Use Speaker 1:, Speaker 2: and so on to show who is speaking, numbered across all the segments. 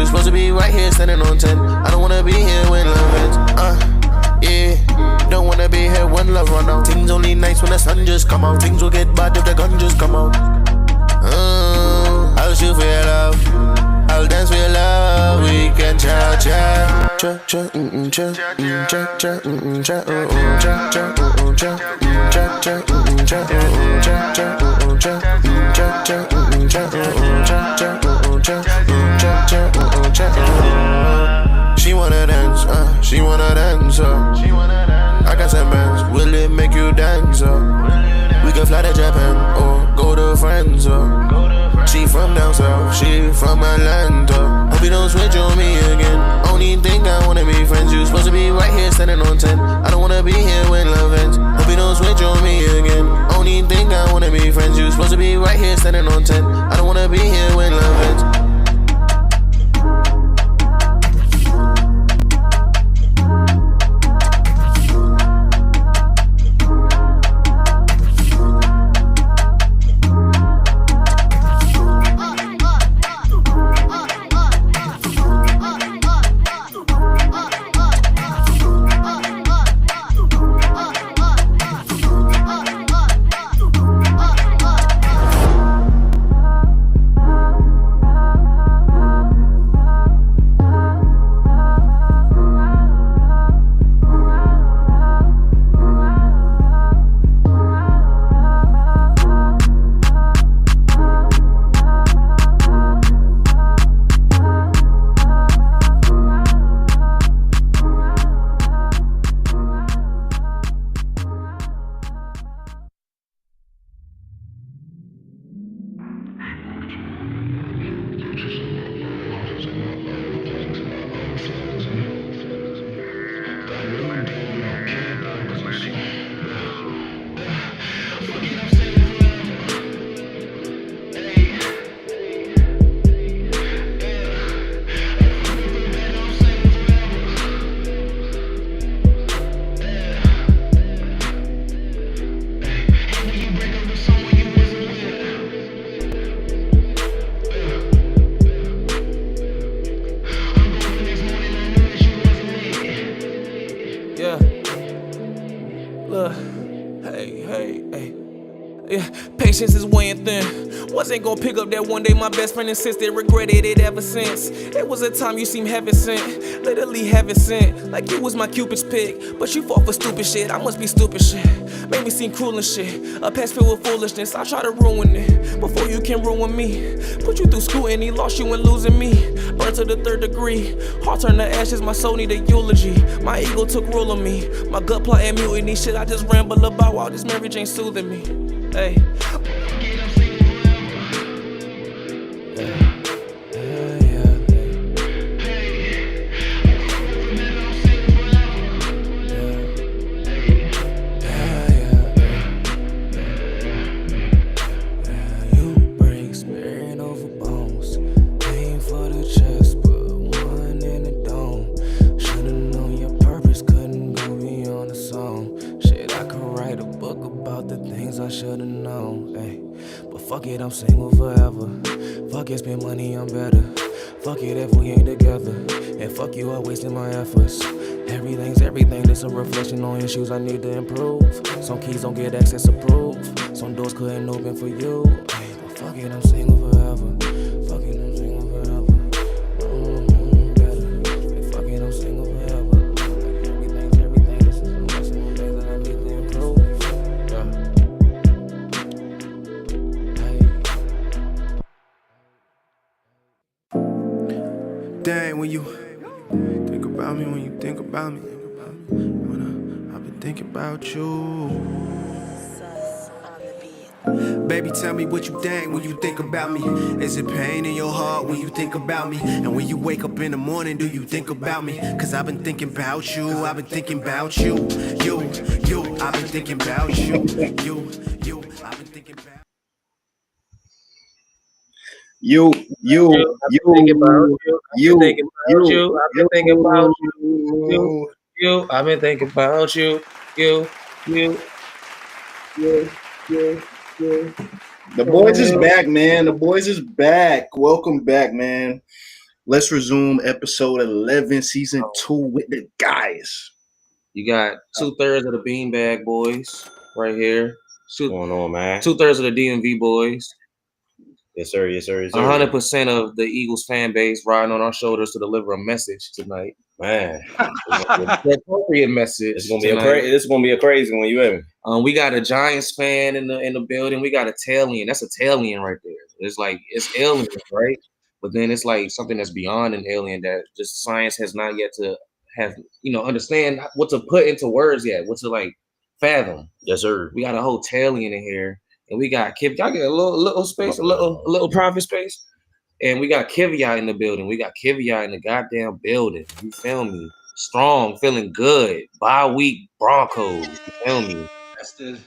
Speaker 1: supposed to be right here standing on 10. I don't wanna be here when love ends. Yeah. Don't wanna be here when love run out. Things only nice when the sun just come out. Things will get bad if the gun just come out. I'll shoot for your love. I'll dance for your love. We can cha cha cha cha cha cha cha cha cha cha. She wanna dance, she wanna dance, I got some bands, will it make you dance, We can fly to Japan, or go to friends, She from down south, she from Atlanta. Hope you don't switch on me again. Only think I wanna be friends. You supposed to be right here standing on 10. I don't wanna be here when love ends. Hope you don't switch on me again. Only think I wanna be friends. You supposed to be right here standing on 10. I don't wanna be here when love ends.
Speaker 2: Patience is weighing thin. Wasn't gonna pick up that one day. My best friend insisted, regretted it ever since. It was a time you seemed heaven sent, literally heaven sent. Like you was my Cupid's pick, but you fought for stupid shit. I must be stupid shit. Made me seem cruel and shit. A past filled with foolishness. I try to ruin it before you can ruin me. Put you through scrutiny, lost you in losing me. Burned to the 3rd degree. Heart turned to ashes. My soul need a eulogy. My ego took rule of me. My gut plot and mutiny. Shit I just ramble about while this marriage ain't soothing me. Hey.
Speaker 3: Fuck it, I'm single forever. Fuck it, spend money, I'm better. Fuck it if we ain't together. And fuck you, I wasted my efforts. Everything's everything, this a reflection on issues I need to improve. Some keys don't get access approved. Some doors couldn't open for you. But fuck it, I'm single forever. Fuck it, I'm single forever. Better. Fuck it, I'm single forever. Everything's everything, this is a reflection on things that I need to improve.
Speaker 4: Dang, when you think about me, when you think about me, I've been thinking about you. Baby, tell me what you think when you think about me. Is it pain in your heart when you think about me? And when you wake up in the morning, do you think about me? Cause I've been thinking about you, I've been thinking about you. I've been thinking about you. I've been thinking about
Speaker 5: You.
Speaker 6: I've been thinking about you. I've been thinking about you. I've been thinking about you.
Speaker 5: The boys is back, man. The boys is back. Welcome back, man. Let's resume episode 11, season 2 with the guys.
Speaker 6: You got 2/3 of the Beanbag Boys right here.
Speaker 7: What's going on, man?
Speaker 6: 2/3 of the DMV boys.
Speaker 7: Yes, sir. Yes, sir. Yes, sir.
Speaker 6: 100% of the Eagles fan base riding on our shoulders to deliver a message tonight.
Speaker 7: Man,
Speaker 6: The appropriate message.
Speaker 7: it's gonna be a crazy one. You hear me?
Speaker 6: We got a Giants fan in the building. We got a Tailian. That's a Tailian right there. It's like it's alien, right? But then it's like something that's beyond an alien that just science has not yet to have, understand what to put into words yet, what to like fathom.
Speaker 7: Yes, sir.
Speaker 6: We got a whole Tailian in here, and we got Kiv. Y'all get a little space, a little private space. And we got Kivia in the building. We got Kivia in the goddamn building. You feel me? Strong, feeling good. Bye week Broncos. You feel me?
Speaker 8: That's the.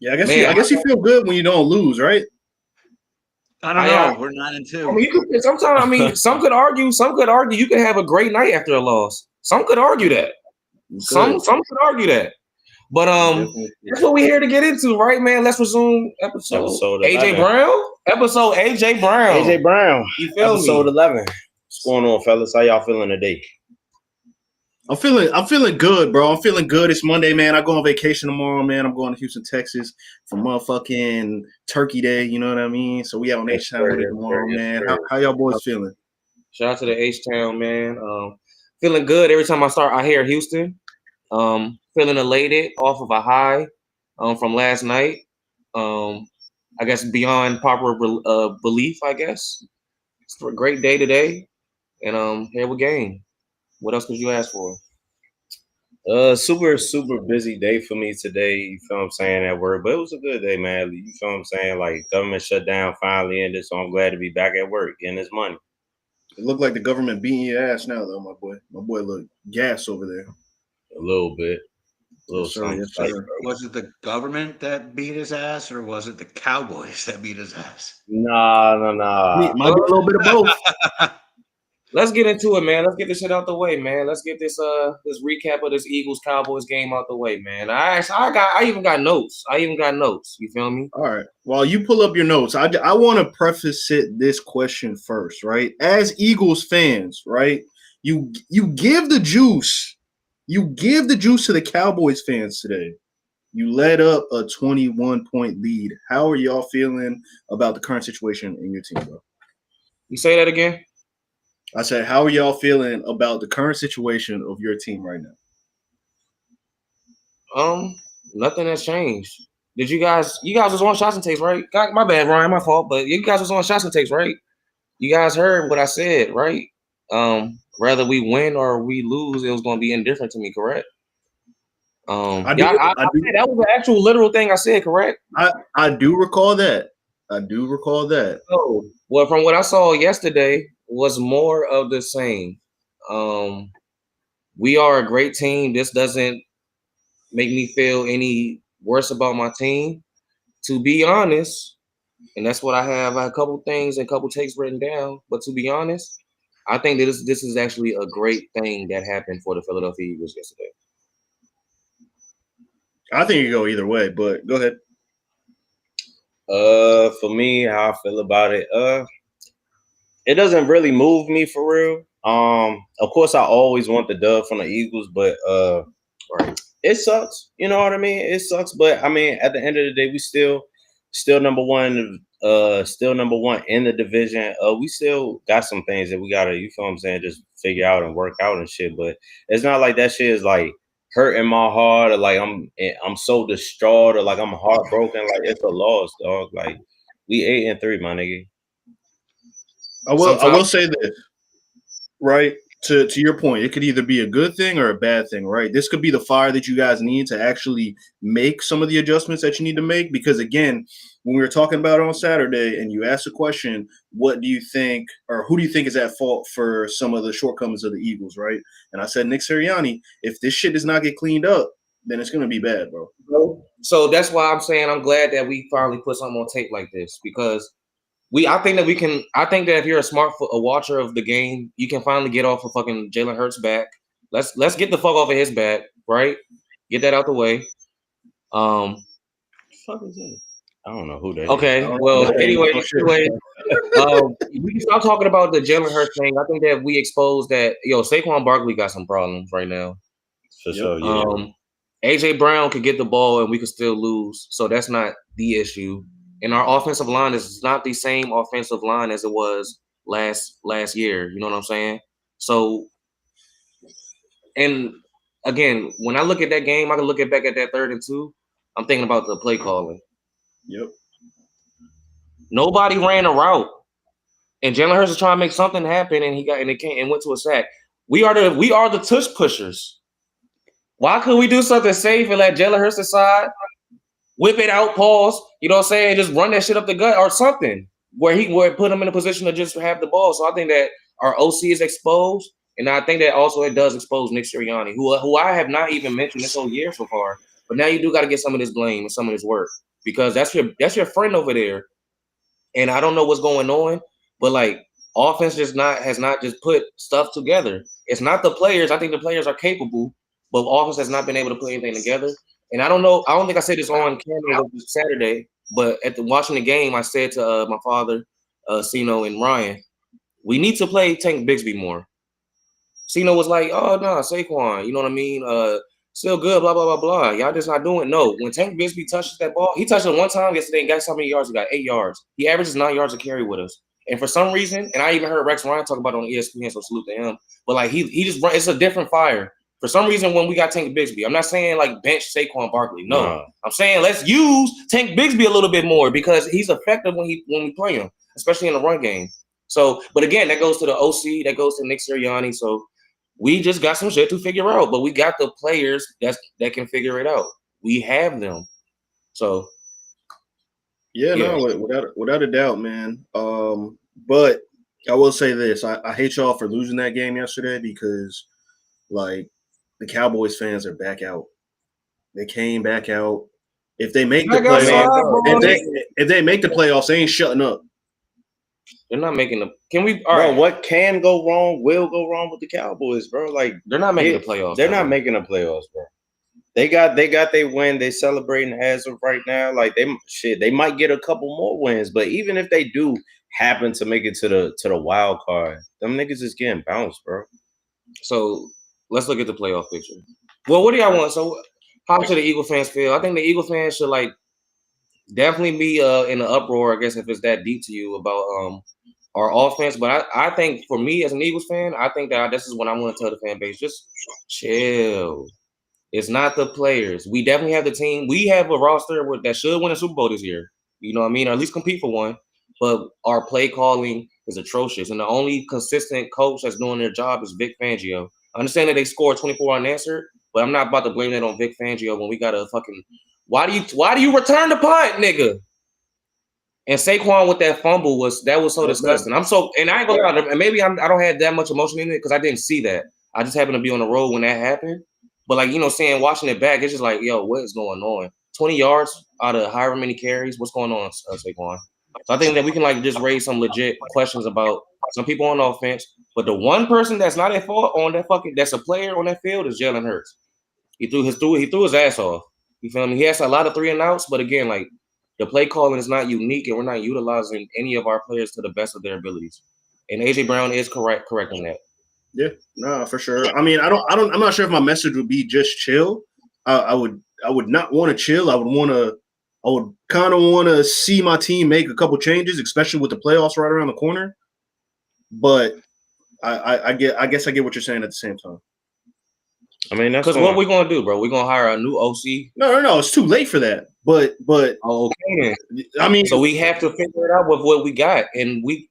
Speaker 5: Yeah, I guess you feel good when you don't lose, right?
Speaker 8: I don't know. We're 9-2.
Speaker 6: I mean, sometimes, some could argue. You could have a great night after a loss. Some could argue that. Some could argue that. But that's what we're here to get into, right, man? Let's resume episode AJ Brown. Episode AJ Brown.
Speaker 7: AJ Brown.
Speaker 6: You feel
Speaker 7: episode
Speaker 6: me?
Speaker 7: 11. What's going on, fellas? How y'all feeling today?
Speaker 5: I'm feeling good, bro. I'm feeling good. It's Monday, man. I go on vacation tomorrow, man. I'm going to Houston, Texas for motherfucking Turkey Day. You know what I mean? So we out on H-Town with it tomorrow, man. How y'all boys feeling?
Speaker 6: Shout out to the H-Town, man. Feeling good every time I hear Houston. Feeling elated off of a high from last night. I guess beyond popular belief, I guess. It's a great day today. And here we game. What else could you ask for?
Speaker 7: Super, super busy day for me today. You feel what I'm saying at work, but it was a good day, man. You feel what I'm saying? Like government shutdown finally ended, so I'm glad to be back at work getting this money.
Speaker 5: It looked like the government beating your ass now, though, my boy. My boy looked gas over there.
Speaker 7: A little bit.
Speaker 5: Yes, sir.
Speaker 8: Was it the government that beat his ass, or was it the Cowboys that beat his ass?
Speaker 7: Nah.
Speaker 5: Might be a little bit of both.
Speaker 6: Let's get into it, man. Let's get this shit out the way, man. Let's get this recap of this Eagles Cowboys game out the way, man. I even got notes. You feel me?
Speaker 5: All right. While you pull up your notes, I want to preface this question first, right? As Eagles fans, right? You give the juice. You give the juice to the Cowboys fans today. You led up a 21-point lead. How are y'all feeling about the current situation in your team, bro?
Speaker 6: You say that again?
Speaker 5: I said, how are y'all feeling about the current situation of your team right
Speaker 6: now? Nothing has changed. Did you guys was on Shots and Takes, right? My bad, Ryan, my fault. But you guys was on Shots and Takes, right? You guys heard what I said, right? Whether we win or we lose, it was going to be indifferent to me, correct? That was the actual literal thing I said, correct?
Speaker 5: I do recall that.
Speaker 6: Oh, well, from what I saw yesterday was more of the same. We are a great team. This doesn't make me feel any worse about my team, to be honest. And that's what I have. I have a couple things and a couple takes written down. But to be honest, I think that this is actually a great thing that happened for the Philadelphia Eagles yesterday.
Speaker 5: I think you go either way, but go ahead.
Speaker 7: For me, how I feel about it, it doesn't really move me for real. Of course, I always want the dub from the Eagles, but it sucks. You know what I mean? It sucks, but I mean, at the end of the day, we still number one. Still number one in the division. We still got some things that we gotta, you feel what I'm saying, just figure out and work out and shit. But it's not like that shit is like hurting my heart or like I'm so distraught or like I'm heartbroken. Like it's a loss, dog. Like we 8-3, my nigga.
Speaker 5: I will say this, right? To your point, it could either be a good thing or a bad thing, right? This could be the fire that you guys need to actually make some of the adjustments that you need to make. Because again, when we were talking about it on Saturday and you asked the question, what do you think, or who do you think is at fault for some of the shortcomings of the Eagles, right? And I said, Nick Sirianni. If this shit does not get cleaned up, then it's going to be bad, bro.
Speaker 6: So that's why I'm saying I'm glad that we finally put something on tape like this, because I think that if you're a watcher of the game, you can finally get off of fucking Jalen Hurts' back. Let's get the fuck off of his back, right? Get that out the way.
Speaker 7: What the fuck is that? I don't know who that is.
Speaker 6: Okay, well, anyway, We can stop talking about the Jalen Hurts thing. I think that we exposed that Saquon Barkley got some problems right now.
Speaker 7: For sure, yeah.
Speaker 6: AJ Brown could get the ball and we could still lose, so that's not the issue. And our offensive line is not the same offensive line as it was last year. You know what I'm saying? So, and again, when I look at that game, I can look back at that 3rd and 2. I'm thinking about the play calling.
Speaker 5: Yep.
Speaker 6: Nobody ran a route, and Jalen Hurts is trying to make something happen, and it went to a sack. We are the tush pushers. Why could we do something safe and let Jalen Hurts decide, whip it out, pause, you know what I'm saying, just run that shit up the gut or something where put him in a position to just have the ball. So I think that our OC is exposed, and I think that also it does expose Nick Sirianni, who I have not even mentioned this whole year so far. But now you do got to get some of this blame and some of this work because that's your friend over there. And I don't know what's going on, but like offense has not just put stuff together. It's not the players. I think the players are capable, but offense has not been able to put anything together. And I don't know. I don't think I said this on camera Saturday, but watching the game, I said to my father, Sino and Ryan, we need to play Tank Bigsby more. Sino was like, "Oh no, Saquon, you know what I mean? Still good, blah blah blah blah. Y'all just not doing no. When Tank Bigsby touches that ball, he touched it one time yesterday and guess how many yards he got? 8 yards. He averages 9 yards a carry with us. And for some reason, and I even heard Rex Ryan talk about it on ESPN, so salute to him. But like he just run, it's a different fire. For some reason, when we got Tank Bigsby, I'm not saying like bench Saquon Barkley. No, I'm saying let's use Tank Bigsby a little bit more because he's effective when we play him, especially in the run game. So, but again, that goes to the OC, that goes to Nick Sirianni. So we just got some shit to figure out, but we got the players that can figure it out. We have them. So
Speaker 5: no, without a doubt, man. But I will say this: I hate y'all for losing that game yesterday because, like, the Cowboys fans are back out. They came back out. If they make the playoffs, if they make the playoffs, they ain't shutting up.
Speaker 6: They're not making the. Can we?
Speaker 7: All right. What can go wrong will go wrong with the Cowboys, bro. Like
Speaker 6: they're not making the playoffs.
Speaker 7: They're not making the playoffs, bro. They got their win. They celebrating as of right now. Like they might get a couple more wins, but even if they do happen to make it to the wild card, them niggas is getting bounced, bro.
Speaker 6: So let's look at the playoff picture. Well, what do y'all want? So how should the Eagle fans feel? I think the Eagle fans should like definitely be in an uproar, I guess, if it's that deep to you about our offense. But I think for me as an Eagles fan, I think that this is what I want to tell the fan base. Just chill. It's not the players. We definitely have the team. We have a roster that should win a Super Bowl this year. You know what I mean? Or at least compete for one. But our play calling is atrocious. And the only consistent coach that's doing their job is Vic Fangio. I understand that they scored 24 unanswered, but I'm not about to blame that on Vic Fangio when we got a fucking why do you return the punt, nigga? And Saquon with that fumble was so disgusting. And I ain't gonna lie, and maybe I don't have that much emotion in it because I didn't see that. I just happened to be on the road when that happened. But like, watching it back, it's just like, yo, what is going on? 20 yards out of however many carries. What's going on, Saquon? So I think that we can like just raise some legit questions about some people on offense. But the one person that's not at fault on that that's a player on that field is Jalen Hurts. He threw his ass off. You feel me? He has a lot of 3 and outs, but again, like the play calling is not unique, and we're not utilizing any of our players to the best of their abilities. And AJ Brown is correct on that.
Speaker 5: Yeah, no, for sure. I mean, I'm not sure if my message would be just chill. I would not want to chill. I would kind of want to see my team make a couple changes, especially with the playoffs right around the corner. But I guess I get what you're saying at the same time.
Speaker 7: I mean, that's
Speaker 6: because what we're gonna do, bro? We're gonna hire a new OC.
Speaker 5: No, it's too late for that. But
Speaker 6: okay.
Speaker 5: I mean,
Speaker 6: so we have to figure it out with what we got, and we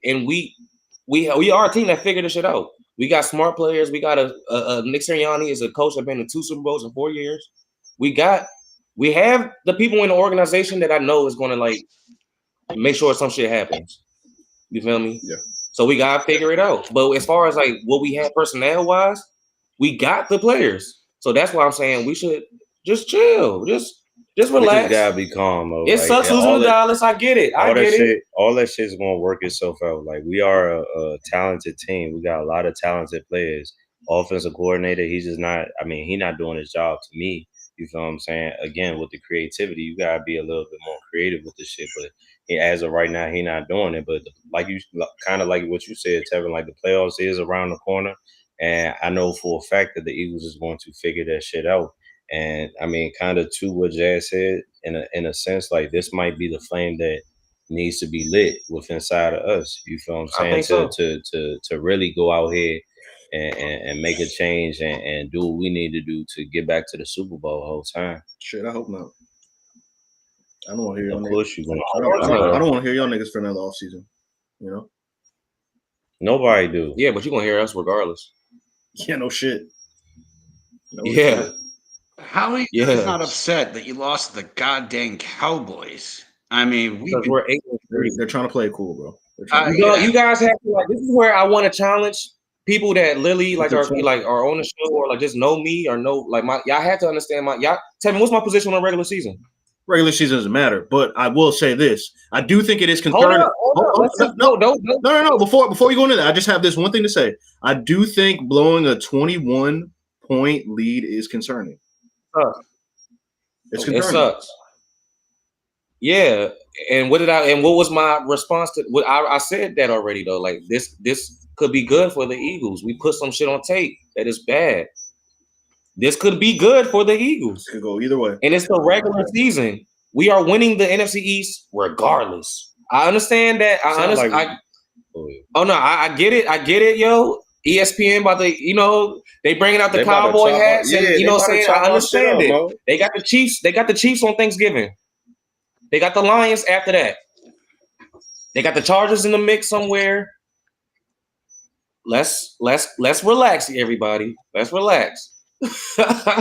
Speaker 6: are a team that figured this shit out. We got smart players. We got a Nick Sirianni is a coach that's been in 2 Super Bowls in 4 years. We have the people in the organization that I know is gonna like make sure some shit happens. You feel me?
Speaker 5: Yeah.
Speaker 6: So we gotta figure it out. But as far as like what we have personnel wise, we got the players. So that's why I'm saying we should just chill. Just relax.
Speaker 7: We just gotta be calm, though.
Speaker 6: It sucks losing to Dallas. I get it.
Speaker 7: All that shit's gonna work itself out. Like we are a talented team. We got a lot of talented players. Offensive coordinator, he's just not. I mean, he's not doing his job to me. You feel what I'm saying? Again, with the creativity, you gotta be a little bit more creative with this shit. But as of right now, he not doing it. But like you, kind of like what you said, Tevin, like the playoffs is around the corner, and I know for a fact that the Eagles is going to figure that shit out. And I mean, kind of to what Jazz said, in a sense, like this might be the flame that needs to be lit with inside of us. You feel what I'm saying? To really go out here and make a change and do what we need to do to get back to the Super Bowl the whole time.
Speaker 5: Shit, I hope not. I don't want to hear y'all
Speaker 7: Of course
Speaker 5: niggas.
Speaker 7: you're gonna.
Speaker 5: I don't want to hear y'all niggas for another offseason. You know?
Speaker 7: Nobody do.
Speaker 6: Yeah, but you're gonna hear us regardless.
Speaker 5: Yeah, no shit. No
Speaker 6: Yeah.
Speaker 5: shit.
Speaker 8: How are you guys not upset that you lost to the goddamn Cowboys? I mean,
Speaker 6: we're 8-3.
Speaker 5: They're trying to play it cool, bro.
Speaker 6: You guys have to like. This is where I want to challenge people that literally like are on the show or like just know me or know like y'all have to understand y'all. Tell me what's my position on regular season.
Speaker 5: Regular season doesn't matter, but I will say this: I do think it is concerning. No. Before you go into that, I just have this one thing to say. I do think blowing a 21-point lead is concerning. It's concerning.
Speaker 6: It sucks. Yeah, and what was my response to what I said that already though? Like this could be good for the Eagles. We put some shit on tape that is bad. This could be good for the Eagles.
Speaker 5: It could go either way.
Speaker 6: And it's the regular season. We are winning the NFC East regardless. I understand that. I get it. I get it, yo. ESPN about they bringing out the cowboy hats and saying I understand it. Bro. They got the Chiefs. They got the Chiefs on Thanksgiving. They got the Lions after that. They got the Chargers in the mix somewhere. Let's relax, everybody. Let's relax.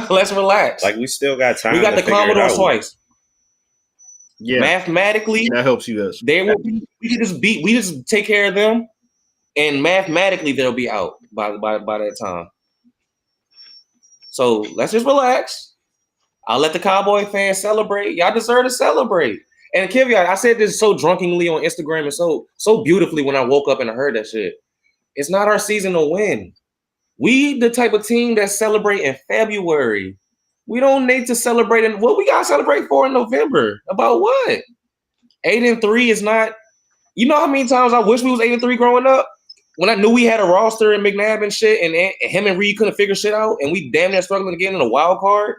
Speaker 6: Let's relax.
Speaker 7: Like we still got time.
Speaker 6: We got the Commodores twice.
Speaker 5: Yeah,
Speaker 6: mathematically,
Speaker 5: that helps you guys.
Speaker 6: They will be. We just take care of them, and mathematically they'll be out by that time. So let's just relax. I'll let the Cowboy fans celebrate. Y'all deserve to celebrate. And Kevin, I said this so drunkenly on Instagram and so beautifully when I woke up and I heard that shit. It's not our season to win. We the type of team that celebrate in February. We don't need to celebrate what we gotta celebrate for in November. About what? 8-3 is not. You know how many times I wish we was 8-3 growing up? When I knew we had a roster and McNabb and shit, and him and Reed couldn't figure shit out, and we damn near struggling to get in a wild card.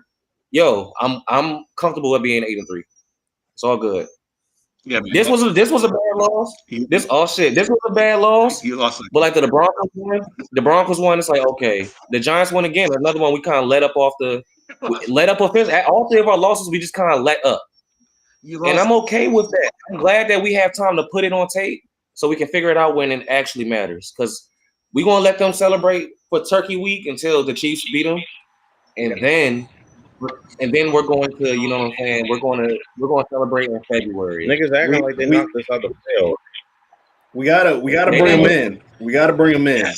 Speaker 6: Yo, I'm comfortable with being 8-3. It's all good. Yeah, man. This was a bad loss. This was a bad loss.
Speaker 8: You lost,
Speaker 6: but like the Broncos won. It's like okay, the Giants won again. Another one we kind of let up offense. All three of our losses, we just kind of let up. And I'm okay with that. I'm glad that we have time to put it on tape so we can figure it out when it actually matters. Because we're gonna let them celebrate for Turkey Week until the Chiefs beat them, and then we're going to, you know what I'm saying? We're going to celebrate in February.
Speaker 7: Niggas acting like they knocked us out the playoff.
Speaker 5: We gotta bring them in. We gotta bring them in.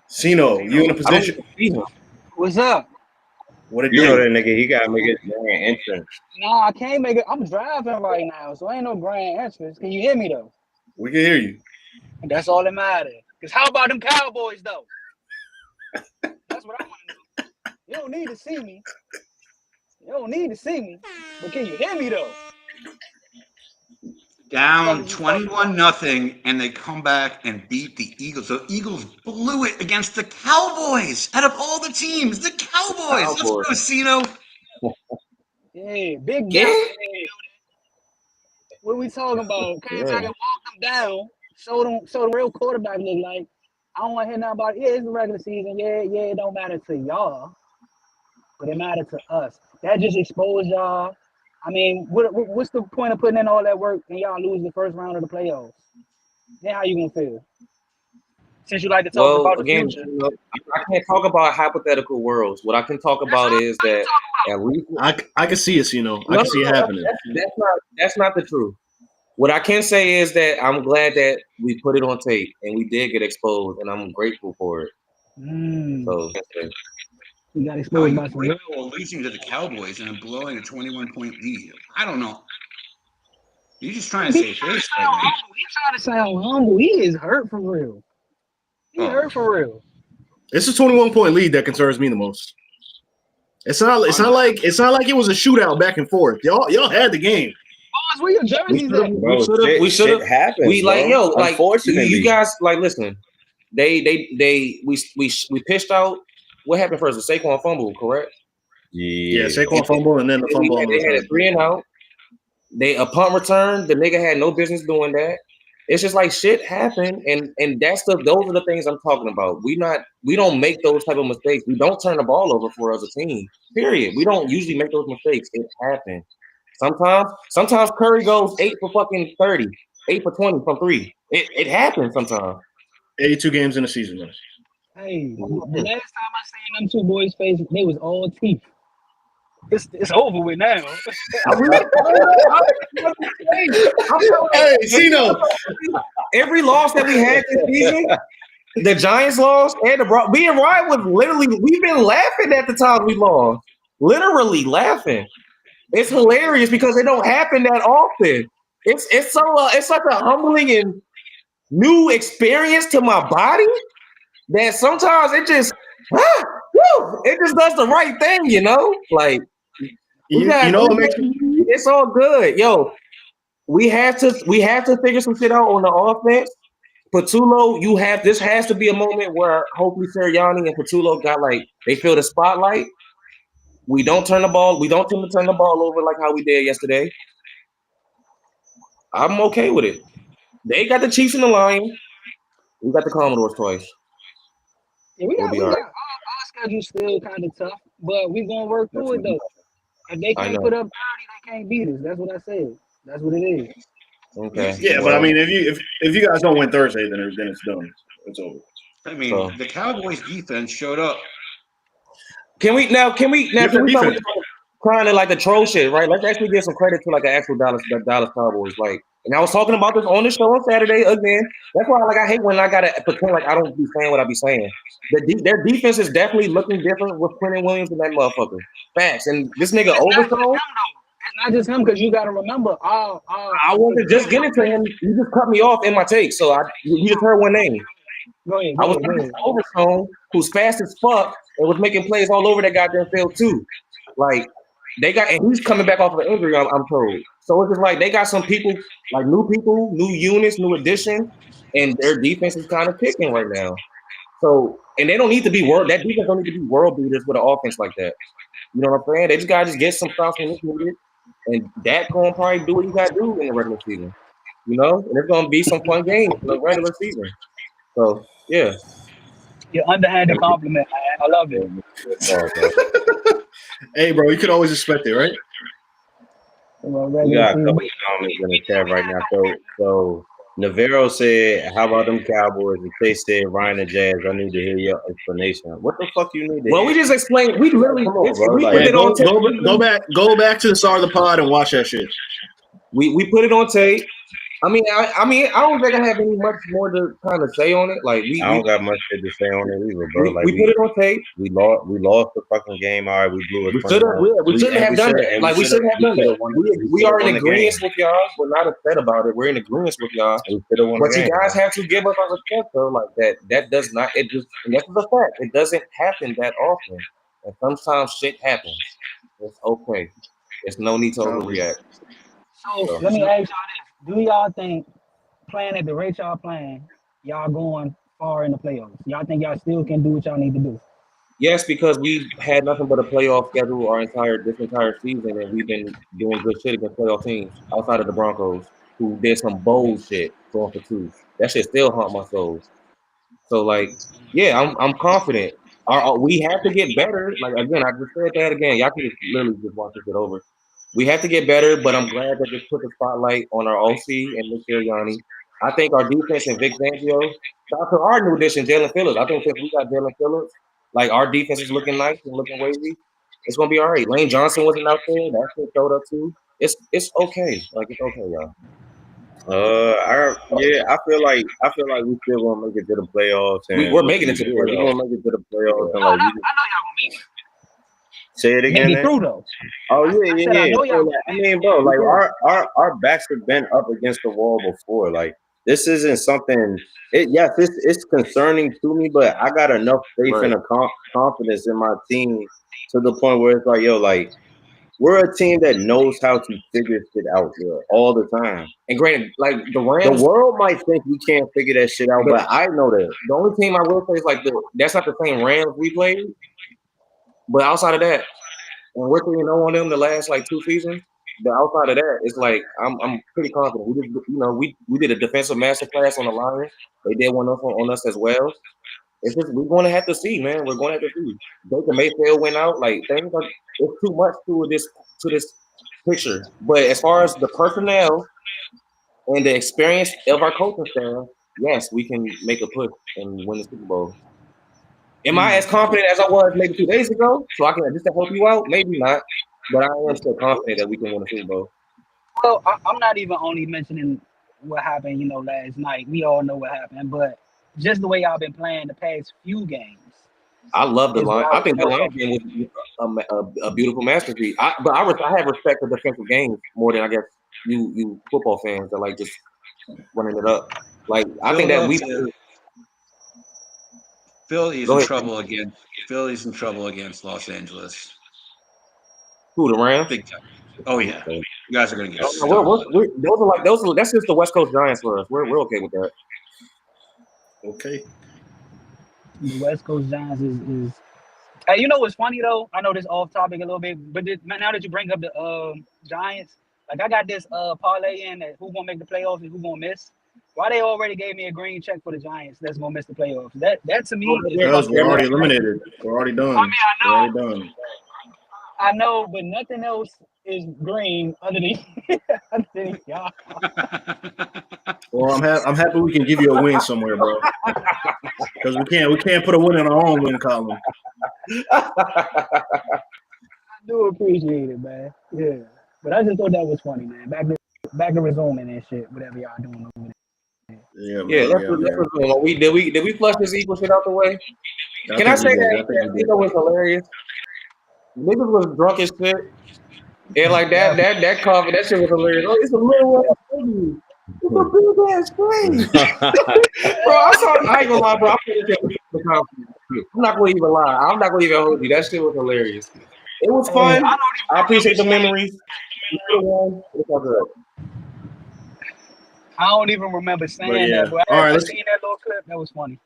Speaker 5: Sino, you in a position?
Speaker 9: What's up?
Speaker 5: What
Speaker 7: you know that nigga? He gotta make his grand entrance.
Speaker 9: No, I can't make it. I'm driving right now, so ain't no grand entrance. Can you hear me though?
Speaker 5: We can hear you.
Speaker 9: And that's all that matters. Cause how about them Cowboys though? That's what I want to know. You don't need to see me. But can you hear me though?
Speaker 8: Down 21-0, and they come back and beat the Eagles. So Eagles blew it against the Cowboys. Out of all the teams, the Cowboys. Let's go, Cino.
Speaker 9: Yeah, big game. What we talking about? Came back and walked them down. Show the real quarterback look like. I don't want to hear nothing about it. Yeah, it's the regular season. Yeah, it don't matter to y'all. But it mattered to us. That just exposed y'all. I mean, what's the point of putting in all that work and y'all lose the first round of the playoffs? Then how you gonna feel? Since you like to talk about the future.
Speaker 6: I can't talk about hypothetical worlds. What I can talk about is that at least
Speaker 5: I can see it, I can see it happening.
Speaker 6: That's not the truth. What I can say is that I'm glad that we put it on tape and we did get exposed, and I'm grateful for it. So
Speaker 9: we got exposed by some
Speaker 8: losing to the Cowboys and blowing a 21-point lead. I don't know. You're just trying to say face.
Speaker 9: He's trying to sound humble. He is hurt for real. He's hurt for real.
Speaker 5: It's a 21-point lead that concerns me the most. It's not like it was a shootout back and forth. Y'all had the game.
Speaker 9: Boss, where your jerseys at?
Speaker 6: We should have.
Speaker 7: Happened.
Speaker 6: We like, yo, like,
Speaker 7: unfortunately,
Speaker 6: you guys, like, listen. We pitched out. What happened first? The Saquon fumble, correct?
Speaker 5: Yeah, Saquon fumble and then the fumble.
Speaker 6: They had a 3-and-out. A punt return. The nigga had no business doing that. It's just like shit happened, and those are the things I'm talking about. We don't make those type of mistakes. We don't turn the ball over for us as a team. Period. We don't usually make those mistakes. It happened. Sometimes Curry goes 8 for fucking 30, 8 for 20 from 3. It happens sometimes.
Speaker 5: 82 games in a season, man.
Speaker 9: Hey, the last time I seen them two boys' face, they was all teeth. It's over with now.
Speaker 5: Hey, Zeno.
Speaker 6: Every loss that we had this season, the Giants lost and the Broncos. Me and Ryan was literally, we've been laughing at the time we lost. Literally laughing. It's hilarious because it don't happen that often. It's such a humbling and new experience to my body that sometimes it just does the right thing, you know? Like, it's all good. Yo, we have to figure some shit out on the offense. Patullo, this has to be a moment where hopefully Sirianni and Patullo got they feel the spotlight. We don't tend to turn the ball over like how we did yesterday. I'm okay with it. They got the Chiefs and the Lions. We got the Commodores twice.
Speaker 9: Yeah, our schedule still kind of tough, but we're gonna work through it though. If they can't put up 30, they can't beat us. That's what I said. That's what it is.
Speaker 6: Okay.
Speaker 5: Yeah, but I mean, if you guys don't win Thursday, then it's done. It's over.
Speaker 8: I mean, the Cowboys defense showed up.
Speaker 6: Can we crying to the troll shit, right? Let's actually give some credit to an actual Dallas Cowboys. And I was talking about this on the show on Saturday again. That's why I hate when I gotta pretend like I don't be saying what I be saying. Their defense is definitely looking different with Quentin Williams and that motherfucker. Facts. And this nigga Overthrow.
Speaker 9: It's not just him because you gotta remember. I
Speaker 6: wanted to just get into him. You just cut me off in my take, so you just heard one name.
Speaker 9: Go ahead.
Speaker 6: I was Overthrow, who's fast as fuck and was making plays all over that goddamn field too. And he's coming back off of an injury, I'm told. So it's just they got some people, new units, new addition, and their defense is kind of kicking right now. So, and they don't need to be that defense don't need to be world beaters with an offense like that. You know what I'm saying? They just gotta get some stuff when it's needed, and Dak gonna probably do what you gotta do in the regular season. You know, and it's gonna be some fun games in the regular season. So, yeah.
Speaker 9: Your underhanded compliment, man. I love it.
Speaker 5: Hey, bro, you could always expect it, right?
Speaker 7: We got a couple of comments in the chat right now. So Navarro said, "How about them Cowboys?" And they said, "Ryan and Jazz, I need to hear your explanation." What the fuck you need to?
Speaker 6: Well, we just explained. We literally
Speaker 5: go back to the start of the pod and watch that shit.
Speaker 6: We put it on tape. I don't think I have any much more to kind of say on it.
Speaker 7: I don't got much to say on it either, bro.
Speaker 6: We put it on tape.
Speaker 7: We lost the fucking game. All right, we blew it.
Speaker 6: We shouldn't have done it. We shouldn't have done it. We are in agreement with y'all. We're not upset about it. We're in agreement with y'all. But you guys have to give us our respect, though. That does not. It just. And that's the fact. It doesn't happen that often. And sometimes shit happens. It's okay. There's no need to overreact.
Speaker 9: So let me ask y'all this. Do y'all think playing at the rate y'all playing, y'all going far in the playoffs? Y'all think y'all still can do what y'all need to do?
Speaker 6: Yes, because we've had nothing but a playoff schedule this entire season, and we've been doing good shit against playoff teams outside of the Broncos, who did some bold shit going for 2. That shit still haunt my soul. So I'm confident. We have to get better. Again, I just said that again. Y'all can just literally just watch this shit over. We have to get better, but I'm glad that just put the spotlight on our OC and Nick Sirianni. I think our defense and Vic Fangio, shout to our new addition, Jalen Phillips. I think since we got Jalen Phillips, our defense is looking nice and looking wavy. It's gonna be all right. Lane Johnson wasn't out there. That shit showed up too. It's okay. It's okay, y'all.
Speaker 7: I feel like we still gonna make it to the playoffs. And
Speaker 6: we're making it to the playoffs.
Speaker 7: We're gonna make it to the playoffs.
Speaker 9: I know y'all gonna make it.
Speaker 7: Say it again.
Speaker 9: Maybe through though.
Speaker 7: Oh yeah. Bro, our backs have been up against the wall before. this isn't something. Yes, it's concerning to me, but I got enough faith and confidence in my team to the point where it's like, yo, like we're a team that knows how to figure shit out all the time.
Speaker 6: And granted, like the Rams,
Speaker 7: the world might think we can't figure that shit out, but I know that.
Speaker 6: The only team I will say is like that's not the same Rams we played. But outside of that, and we're 3-0 on them the last like 2 seasons. But outside of that, it's like I'm pretty confident. We just, we did a defensive masterclass on the Lions. They did one up on us as well. It's just we're going to have to see, man. We're going to have to see. Baker Mayfield went out. Like things are, it's too much to this picture. But as far as the personnel and the experience of our coaching staff, yes, we can make a push and win the Super Bowl. Am I as confident as I was maybe 2 days ago? So I can just to help you out? Maybe not. But I am still confident that we can win the Super Bowl.
Speaker 9: Well, I'm not even only mentioning what happened, last night. We all know what happened. But just the way y'all been playing the past few games.
Speaker 6: I love the line. I think the line game was a beautiful masterpiece. But I have respect for defensive games more than I guess you football fans that like just running it up. Like I think that we.
Speaker 8: Philly's in trouble again. Philly's in trouble against Los Angeles.
Speaker 6: Who, the Rams?
Speaker 8: Big time. Oh yeah, you guys are gonna get.
Speaker 6: Those are that's just the West Coast Giants for us. We're okay with that.
Speaker 5: Okay.
Speaker 9: The West Coast Giants is. Hey, you know what's funny though? I know this off topic a little bit, but now that you bring up the Giants, like I got this parlay in that who gonna make the playoffs and who gonna miss. Why they already gave me a green check for the Giants that's gonna miss the playoffs? That to me,
Speaker 5: we're already eliminated. We're already done.
Speaker 9: I mean, I know.
Speaker 5: We're already done.
Speaker 9: I know, but nothing else is green other than y'all.
Speaker 5: Well, I'm happy we can give you a win somewhere, bro. Because we can't put a win in our own win column.
Speaker 9: I do appreciate it, man. Yeah, but I just thought that was funny, man. Back to resuming and shit, whatever y'all doing over there.
Speaker 5: Yeah,
Speaker 6: let's resume. Did we flush this Eagle shit out the way? Can I say that Eagle was hilarious? Niggas was drunk as shit. And like that coffee, that shit was hilarious. Oh, it's a little ass baby. It's a big ass face. Bro, I ain't gonna lie, bro. I'm not gonna even lie. I'm not gonna even hold you. That shit was hilarious. It was fun. I appreciate the memories.
Speaker 9: I don't even remember saying that, but I seen that little clip. That was funny.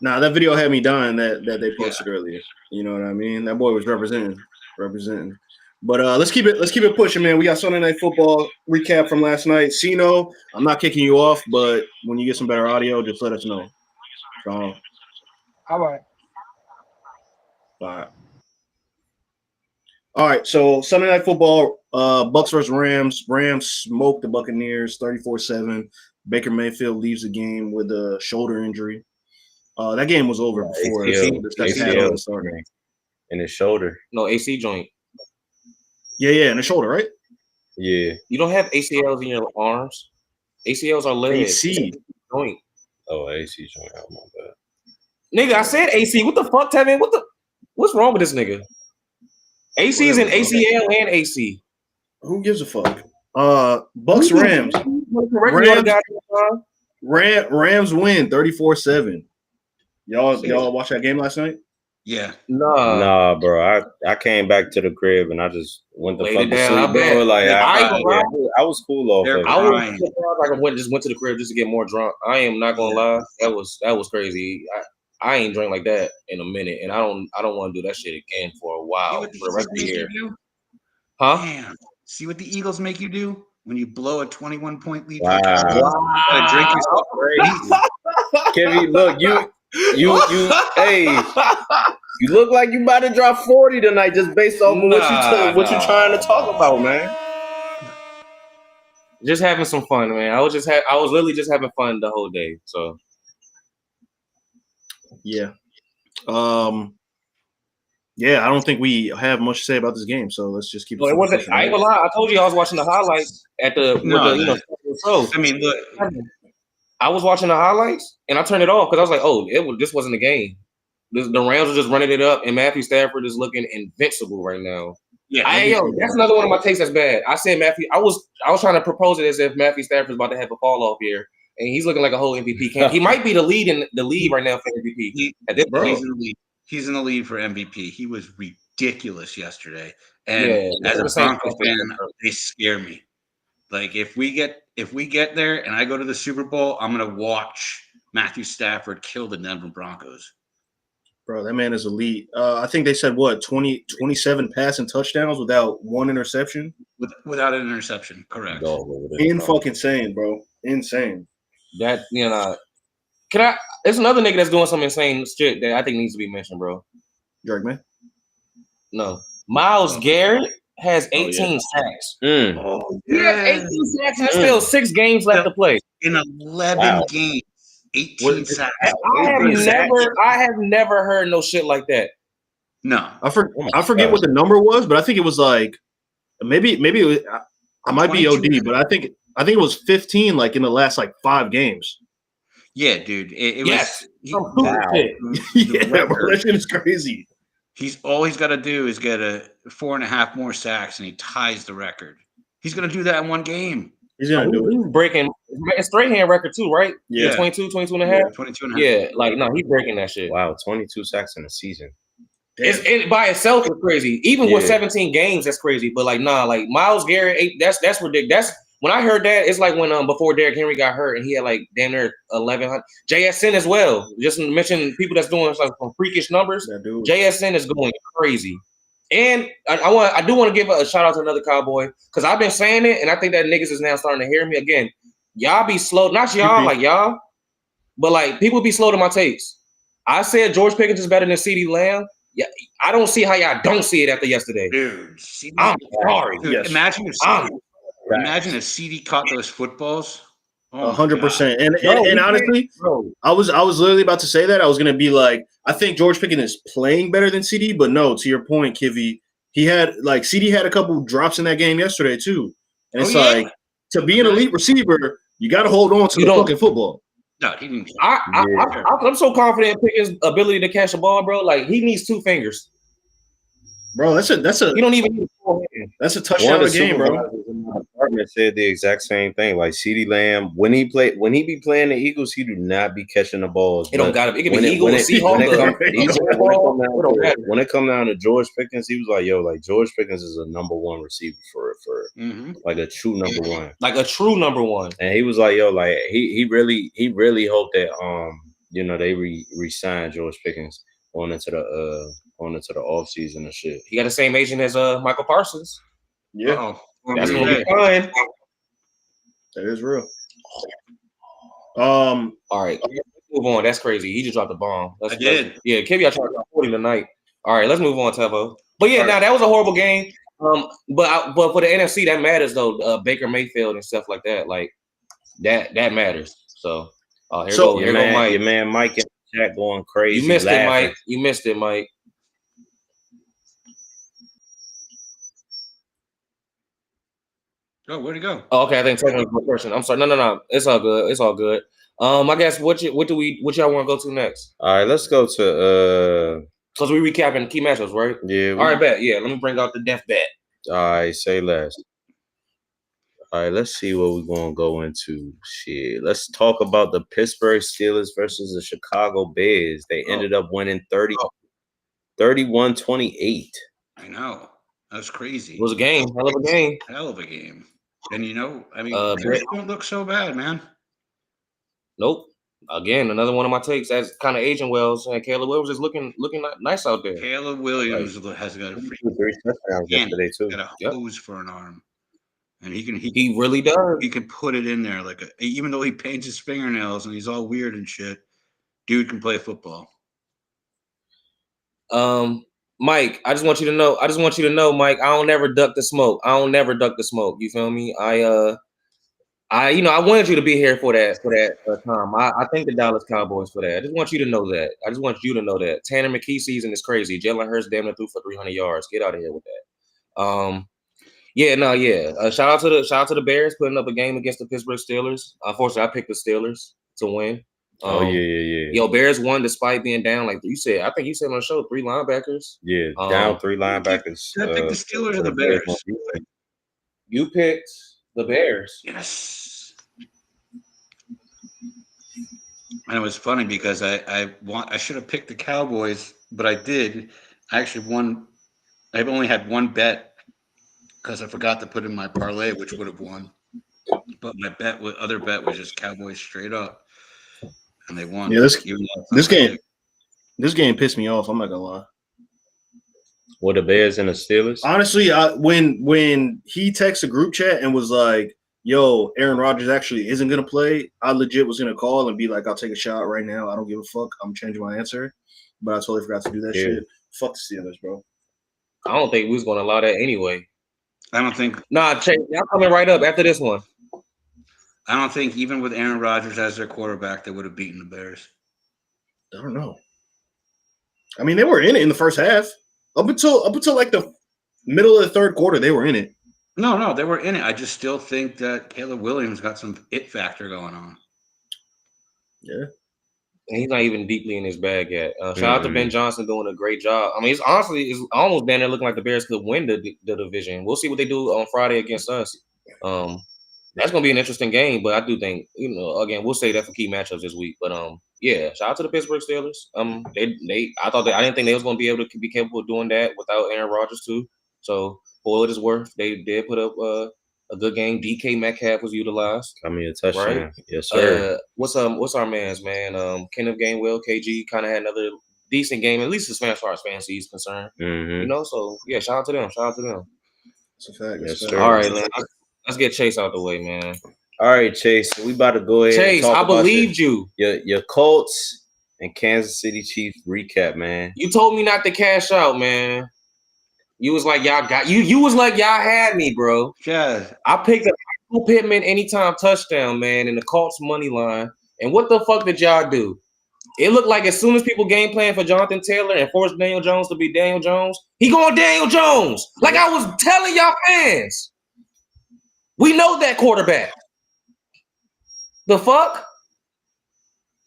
Speaker 5: Nah, that video had me dying that they posted earlier. You know what I mean? That boy was representing. But let's keep it pushing, man. We got Sunday Night Football recap from last night. Sino, I'm not kicking you off, but when you get some better audio, just let us know.
Speaker 9: All right.
Speaker 5: All right. So Sunday Night Football, Bucs versus Rams. Rams smoked the Buccaneers 34-7. Baker Mayfield leaves the game with a shoulder injury. That game was over before
Speaker 7: ACL started. In his shoulder.
Speaker 6: No, AC joint.
Speaker 5: Yeah, in the shoulder, right?
Speaker 7: Yeah.
Speaker 6: You don't have ACLs in your arms. ACLs are legs.
Speaker 5: AC
Speaker 6: joint.
Speaker 7: Oh, AC joint. Oh my bad.
Speaker 6: Nigga, I said AC. What the fuck, Tevin? What's wrong with this nigga? AC is in ACL and AC.
Speaker 5: Who gives a fuck? Bucs Rams. Rams win 34-7. Y'all watch that game last night?
Speaker 8: Yeah.
Speaker 7: Nah, bro. I came back to the crib and I just went to fucking sleep, bro. Like I was cool off of it.
Speaker 6: I just went to the crib just to get more drunk. I am not gonna lie. That was crazy. I ain't drank like that in a minute, and I don't want to do that shit again for a while, for the rest of the year. Huh?
Speaker 8: Damn. See what the Eagles make you do when you blow a 21-point lead?
Speaker 7: Wow.
Speaker 8: Gotta drink yourself crazy.
Speaker 7: Kevin, look, hey, you look like you about to drop 40 tonight just based off of what you trying to talk about, man.
Speaker 6: Just having some fun, man. I was literally just having fun the whole day. So
Speaker 5: yeah. Yeah, I don't think we have much to say about this game, so let's just keep it.
Speaker 6: It wasn't. I ain't gonna lie. I told you I was watching the highlights at the show.
Speaker 8: I mean, look,
Speaker 6: I was watching the highlights and I turned it off because I was like, "Oh, this wasn't a game. The Rams are just running it up, and Matthew Stafford is looking invincible right now."
Speaker 8: Yeah,
Speaker 6: that's another one of my takes that's bad. I said Matthew. I was trying to propose it as if Matthew Stafford's about to have a fall off here, and he's looking like a whole MVP. He might be the lead in the lead right now for MVP.
Speaker 8: He's in the lead for MVP. He was ridiculous yesterday, and as a Broncos fan, they scare me. Like if we get there and I go to the Super Bowl, I'm gonna watch Matthew Stafford kill the Denver Broncos.
Speaker 5: Bro, that man is elite. I think they said 27 passing touchdowns without one interception.
Speaker 8: Without an interception, correct.
Speaker 5: Fucking insane, bro. Insane.
Speaker 6: That can I? There's another nigga that's doing some insane shit that I think needs to be mentioned, bro.
Speaker 5: Drake, man.
Speaker 6: No, Myles Garrett has 18 sacks. He has 18 sacks, and there's still 6 games left to play
Speaker 8: in 11 games. 18 sacks.
Speaker 6: I have never heard no shit like that.
Speaker 8: No,
Speaker 5: I forget what the number was, but I think it was like maybe it was, I might be OD, but I think it was 15 like in the last like 5 games.
Speaker 8: Yeah, dude. It
Speaker 6: was.
Speaker 5: Yeah, bro, that shit is crazy.
Speaker 8: All he's got to do is get 4.5 more sacks, and he ties the record. He's gonna do that in one game.
Speaker 5: He's gonna do it.
Speaker 6: He's breaking a straight hand record too, right?
Speaker 5: Yeah.
Speaker 6: 22 and a half.
Speaker 8: 22 and a half.
Speaker 6: Yeah, like no, he's breaking that shit.
Speaker 7: Wow, 22 sacks in a season.
Speaker 6: It by itself is crazy. Even with 17 games, that's crazy. But like, nah, like Myles Garrett, that's ridiculous. That's when I heard that. It's like when before Derrick Henry got hurt and he had like damn near 1,100. JSN as well. Just mention people that's doing like some freakish numbers. JSN is going crazy. And I do want to give a shout out to another Cowboy because I've been saying it, and I think that niggas is now starting to hear me again. Y'all be slow, not y'all, like y'all, but like people be slow to my takes. I said George Pickens is better than CeeDee Lamb. Yeah, I don't see how y'all don't see it after yesterday.
Speaker 8: Dude,
Speaker 6: I'm sorry.
Speaker 8: Dude, yes. Imagine if CeeDee caught those footballs.
Speaker 5: 100%. And honestly, I was literally about to say that. I was gonna be like, I think George Pickens is playing better than CD, but no, to your point, Kivy, he had like CD had a couple drops in that game yesterday too. And it's like to be an elite receiver, you gotta hold on to the fucking football.
Speaker 8: No, he didn't.
Speaker 6: I'm so confident in Pickens' ability to catch a ball, bro. Like he needs 2 fingers.
Speaker 5: Bro, that's a
Speaker 6: you don't even need 4 hands.
Speaker 5: That's a touchdown a game, bro.
Speaker 7: Said the exact same thing. Like CeeDee Lamb, when he be playing the Eagles, he do not be catching the balls.
Speaker 6: It don't gotta be. It can be Eagles, Seahawks.
Speaker 7: When it come down to George Pickens, he was like, "Yo, like George Pickens is a number 1 receiver for like a true number 1,
Speaker 6: like a true number 1."
Speaker 7: And he was like, "Yo, like he really hoped that they re-sign George Pickens on into the offseason and shit.
Speaker 6: He got the same agent as Michael Parsons.
Speaker 5: Yeah.
Speaker 6: That's gonna be fine.
Speaker 5: That is real.
Speaker 6: All right, let's move on. That's crazy. He just dropped a bomb. Yeah, Kivy, I tried to 40 tonight. All right, let's move on, Tevo. But yeah, now that was a horrible game. But for the NFC, that matters though. Baker Mayfield and stuff like that, like that matters. So, here go Mike.
Speaker 7: Your man Mike in the chat going crazy.
Speaker 6: You missed it, Mike.
Speaker 8: Oh, where'd he go?
Speaker 6: Oh, okay, I think technical question. I'm sorry. No. It's all good. It's all good. I guess what y'all want to go to next?
Speaker 7: All right, let's go to
Speaker 6: because we recapping key matchups, right?
Speaker 7: Yeah.
Speaker 6: All right, bet. Yeah, let me bring out the death bet.
Speaker 7: All right, say less. All right, let's see what we're gonna go into. Shit, let's talk about the Pittsburgh Steelers versus the Chicago Bears. They ended up winning 31-28.
Speaker 8: I know. That's crazy.
Speaker 6: It was a game. Hell of a game.
Speaker 8: Hell of a game. And Bears don't look so bad, man.
Speaker 6: Nope. Again, another one of my takes that's kind of aging well. Saying Caleb Williams is looking nice out there.
Speaker 8: Caleb Williams has got a
Speaker 7: 3 touchdowns yesterday too.
Speaker 8: Got a hose for an arm, and
Speaker 6: he really does.
Speaker 8: He can put it in there even though he paints his fingernails and he's all weird and shit. Dude can play football.
Speaker 6: Mike, I just want you to know, Mike, I don't never duck the smoke. You feel me? I wanted you to be here for that time. I thank the Dallas Cowboys for that. I just want you to know that. Tanner McKee season is crazy. Jalen Hurts damn near threw for 300 yards. Get out of here with that. Shout out to the Bears putting up a game against the Pittsburgh Steelers. Unfortunately, I picked the Steelers to win. Yo, Bears won despite being down. Like you said, I think you said on the show, 3 linebackers.
Speaker 7: Yeah, down 3 linebackers.
Speaker 8: Did I pick the Steelers or the Bears?
Speaker 6: You picked the Bears.
Speaker 8: Yes. And it was funny because I should have picked the Cowboys, but I did. I actually won. I've only had one bet because I forgot to put in my parlay, which would have won. But my other bet was just Cowboys straight up, and they won.
Speaker 5: Yeah, this game pissed me off. I'm not gonna lie.
Speaker 7: What, the Bears and the Steelers?
Speaker 5: Honestly, when he texted the group chat and was like, "Yo, Aaron Rodgers actually isn't gonna play," I legit was gonna call and be like, "I'll take a shot right now. I don't give a fuck. I'm changing my answer." But I totally forgot to do that shit. Fuck the Steelers, bro.
Speaker 6: I don't think we was gonna allow that anyway.
Speaker 8: I don't think.
Speaker 6: Nah, Chase, y'all coming right up after this one.
Speaker 8: I don't think even with Aaron Rodgers as their quarterback, they would have beaten the Bears.
Speaker 5: I don't know. I mean, they were in it in the first half. Up until like the middle of the third quarter, they were in it.
Speaker 8: No, they were in it. I just still think that Caleb Williams got some it factor going on.
Speaker 5: Yeah.
Speaker 6: And he's not even deeply in his bag yet. Shout out to Ben Johnson doing a great job. I mean, it's almost down there looking like the Bears could win the division. We'll see what they do on Friday against us. That's gonna be an interesting game, but I do think, again, we'll say that for key matchups this week. But yeah, shout out to the Pittsburgh Steelers. I didn't think they was gonna be able to be capable of doing that without Aaron Rodgers too. So for what it's worth, they did put up a good game. DK Metcalf was utilized.
Speaker 7: I mean, a touchdown.
Speaker 6: Right? Yes, sir. What's our man's man? Kenneth Gainwell, KG kind of had another decent game, at least as far as fantasy is concerned. So yeah, shout out to them.
Speaker 5: It's a fact.
Speaker 7: Yes, sir.
Speaker 6: All right, man. Let's get Chase out the way, man.
Speaker 7: All right, Chase. We about to go ahead.
Speaker 6: Chase, I believed you.
Speaker 7: Your Colts and Kansas City Chiefs recap, man.
Speaker 6: You told me not to cash out, man. You was like y'all got you. You was like y'all had me, bro.
Speaker 8: Yeah.
Speaker 6: I picked up Michael Pittman anytime touchdown, man, in the Colts money line. And what the fuck did y'all do? It looked like as soon as people game plan for Jonathan Taylor and forced Daniel Jones to be Daniel Jones, he going Daniel Jones. Like I was telling y'all fans. We know that quarterback. The fuck?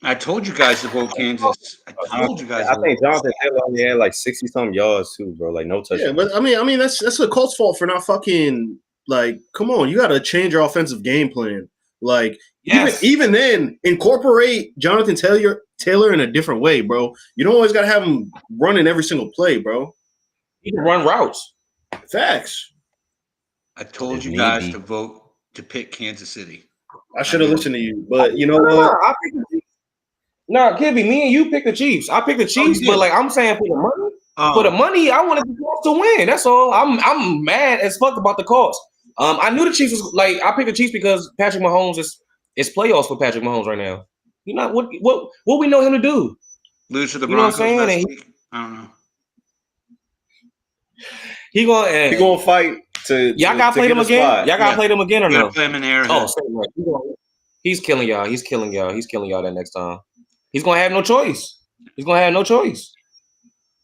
Speaker 8: I told you guys to vote Kansas. I told you guys.
Speaker 7: I think Jonathan Taylor only had like 60-something yards too, bro. Like no touchdown.
Speaker 5: Yeah, but I mean that's the Colts' fault for not fucking like. Come on, you got to change your offensive game plan. Like even then, incorporate Jonathan Taylor in a different way, bro. You don't always got to have him running every single play, bro.
Speaker 6: He can run routes.
Speaker 5: Facts.
Speaker 8: I told you guys to vote to pick Kansas City.
Speaker 5: I should have listened to you, but you know what?
Speaker 6: Nah, Kibby, me and you pick the Chiefs. I picked the Chiefs, but like I'm saying for the money, I wanted the Colts to win. That's all. I'm mad as fuck about the Colts. I knew the Chiefs was like I picked the Chiefs because Patrick Mahomes is playoffs for Patrick Mahomes right now. You know what we know him to do?
Speaker 8: Lose to the Broncos. You know what I'm saying? I don't know.
Speaker 6: He gonna
Speaker 7: fight.
Speaker 6: Y'all gotta play them again. Y'all gotta play them again or no?
Speaker 8: Play him in Arrowhead.
Speaker 6: Oh, he's killing y'all. He's killing y'all that next time. He's gonna have no choice.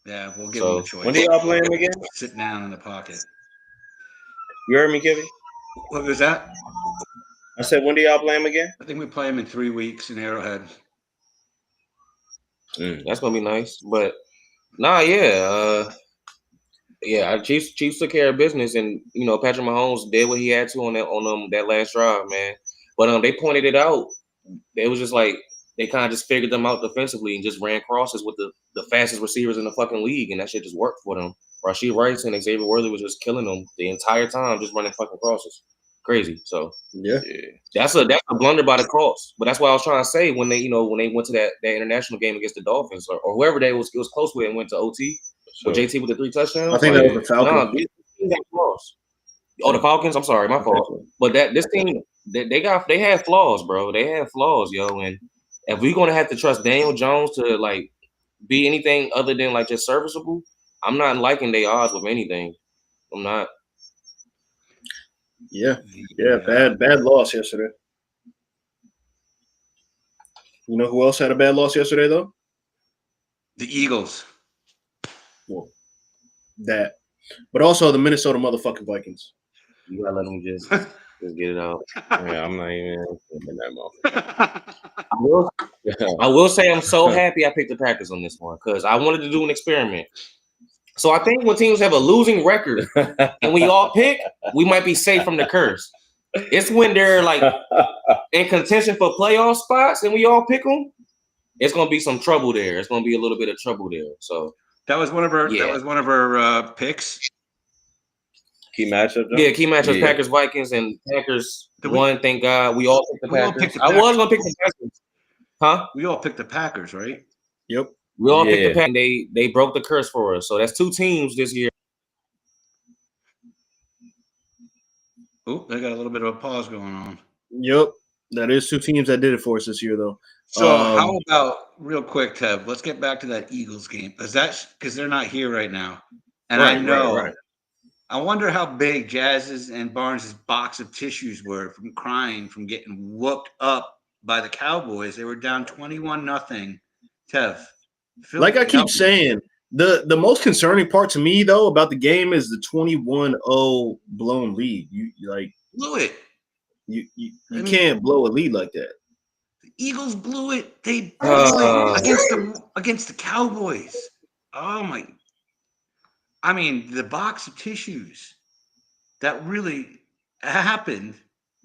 Speaker 8: Yeah, we'll give him a choice.
Speaker 7: When do y'all play him again?
Speaker 8: Sit down in the pocket.
Speaker 7: You heard me, Kevin?
Speaker 8: What was that?
Speaker 7: I said, when do y'all play him again?
Speaker 8: I think we play him in 3 weeks in Arrowhead.
Speaker 6: That's gonna be nice, but Chiefs took care of business, and Patrick Mahomes did what he had to on that last drive, man. But they pointed it out. It was just like they kind of just figured them out defensively and just ran crosses with the fastest receivers in the fucking league, and that shit just worked for them. Rashee Rice and Xavier Worthy was just killing them the entire time, just running fucking crosses. Crazy. So
Speaker 5: yeah.
Speaker 6: That's a blunder by the Colts. But that's what I was trying to say when they went to that international game against the Dolphins or whoever it was close with and went to OT. With JT with the 3 touchdowns.
Speaker 5: I think that was the Falcons.
Speaker 6: The Falcons. I'm sorry, my fault. But this team, they had flaws, bro. They had flaws, yo. And if we're gonna have to trust Daniel Jones to like be anything other than like just serviceable, I'm not liking their odds with anything. I'm not.
Speaker 5: Yeah. Bad loss yesterday. You know who else had a bad loss yesterday though?
Speaker 8: The Eagles.
Speaker 5: Well, that, but also the Minnesota motherfucking Vikings.
Speaker 6: You gotta let them just get it out.
Speaker 7: Yeah, I'm not even in that moment.
Speaker 6: I will say I'm so happy I picked the Packers on this one because I wanted to do an experiment. So I think when teams have a losing record and we all pick, we might be safe from the curse. It's when they're like in contention for playoff spots and we all pick them. It's gonna be some trouble there. It's gonna be a little bit of trouble there. So
Speaker 8: that was one of our picks.
Speaker 7: Key matchup.
Speaker 6: Yeah, key matchups. Yeah. Packers, Vikings, and Packers won. Thank God. We all picked the Packers. I was gonna pick the Packers. Huh?
Speaker 8: We all picked the Packers, right?
Speaker 5: Yep.
Speaker 6: We all picked the Packers. They broke the curse for us. So that's 2 teams this year.
Speaker 8: Oh, they got a little bit of a pause going on.
Speaker 5: Yep. That is 2 teams that did it for us this year, though.
Speaker 8: So how about real quick, Tev? Let's get back to that Eagles game. Because they're not here right now. And I know. Right. I wonder how big Jazz's and Barnes' box of tissues were from crying, from getting whooped up by the Cowboys. They were down 21-0. Tev.
Speaker 5: Like I keep saying, the most concerning part to me, though, about the game is the 21-0 blown lead. You
Speaker 8: blew it.
Speaker 5: You can't blow a lead like that.
Speaker 8: The Eagles blew it. They blew it against the Cowboys. Oh my! I mean, the box of tissues that really happened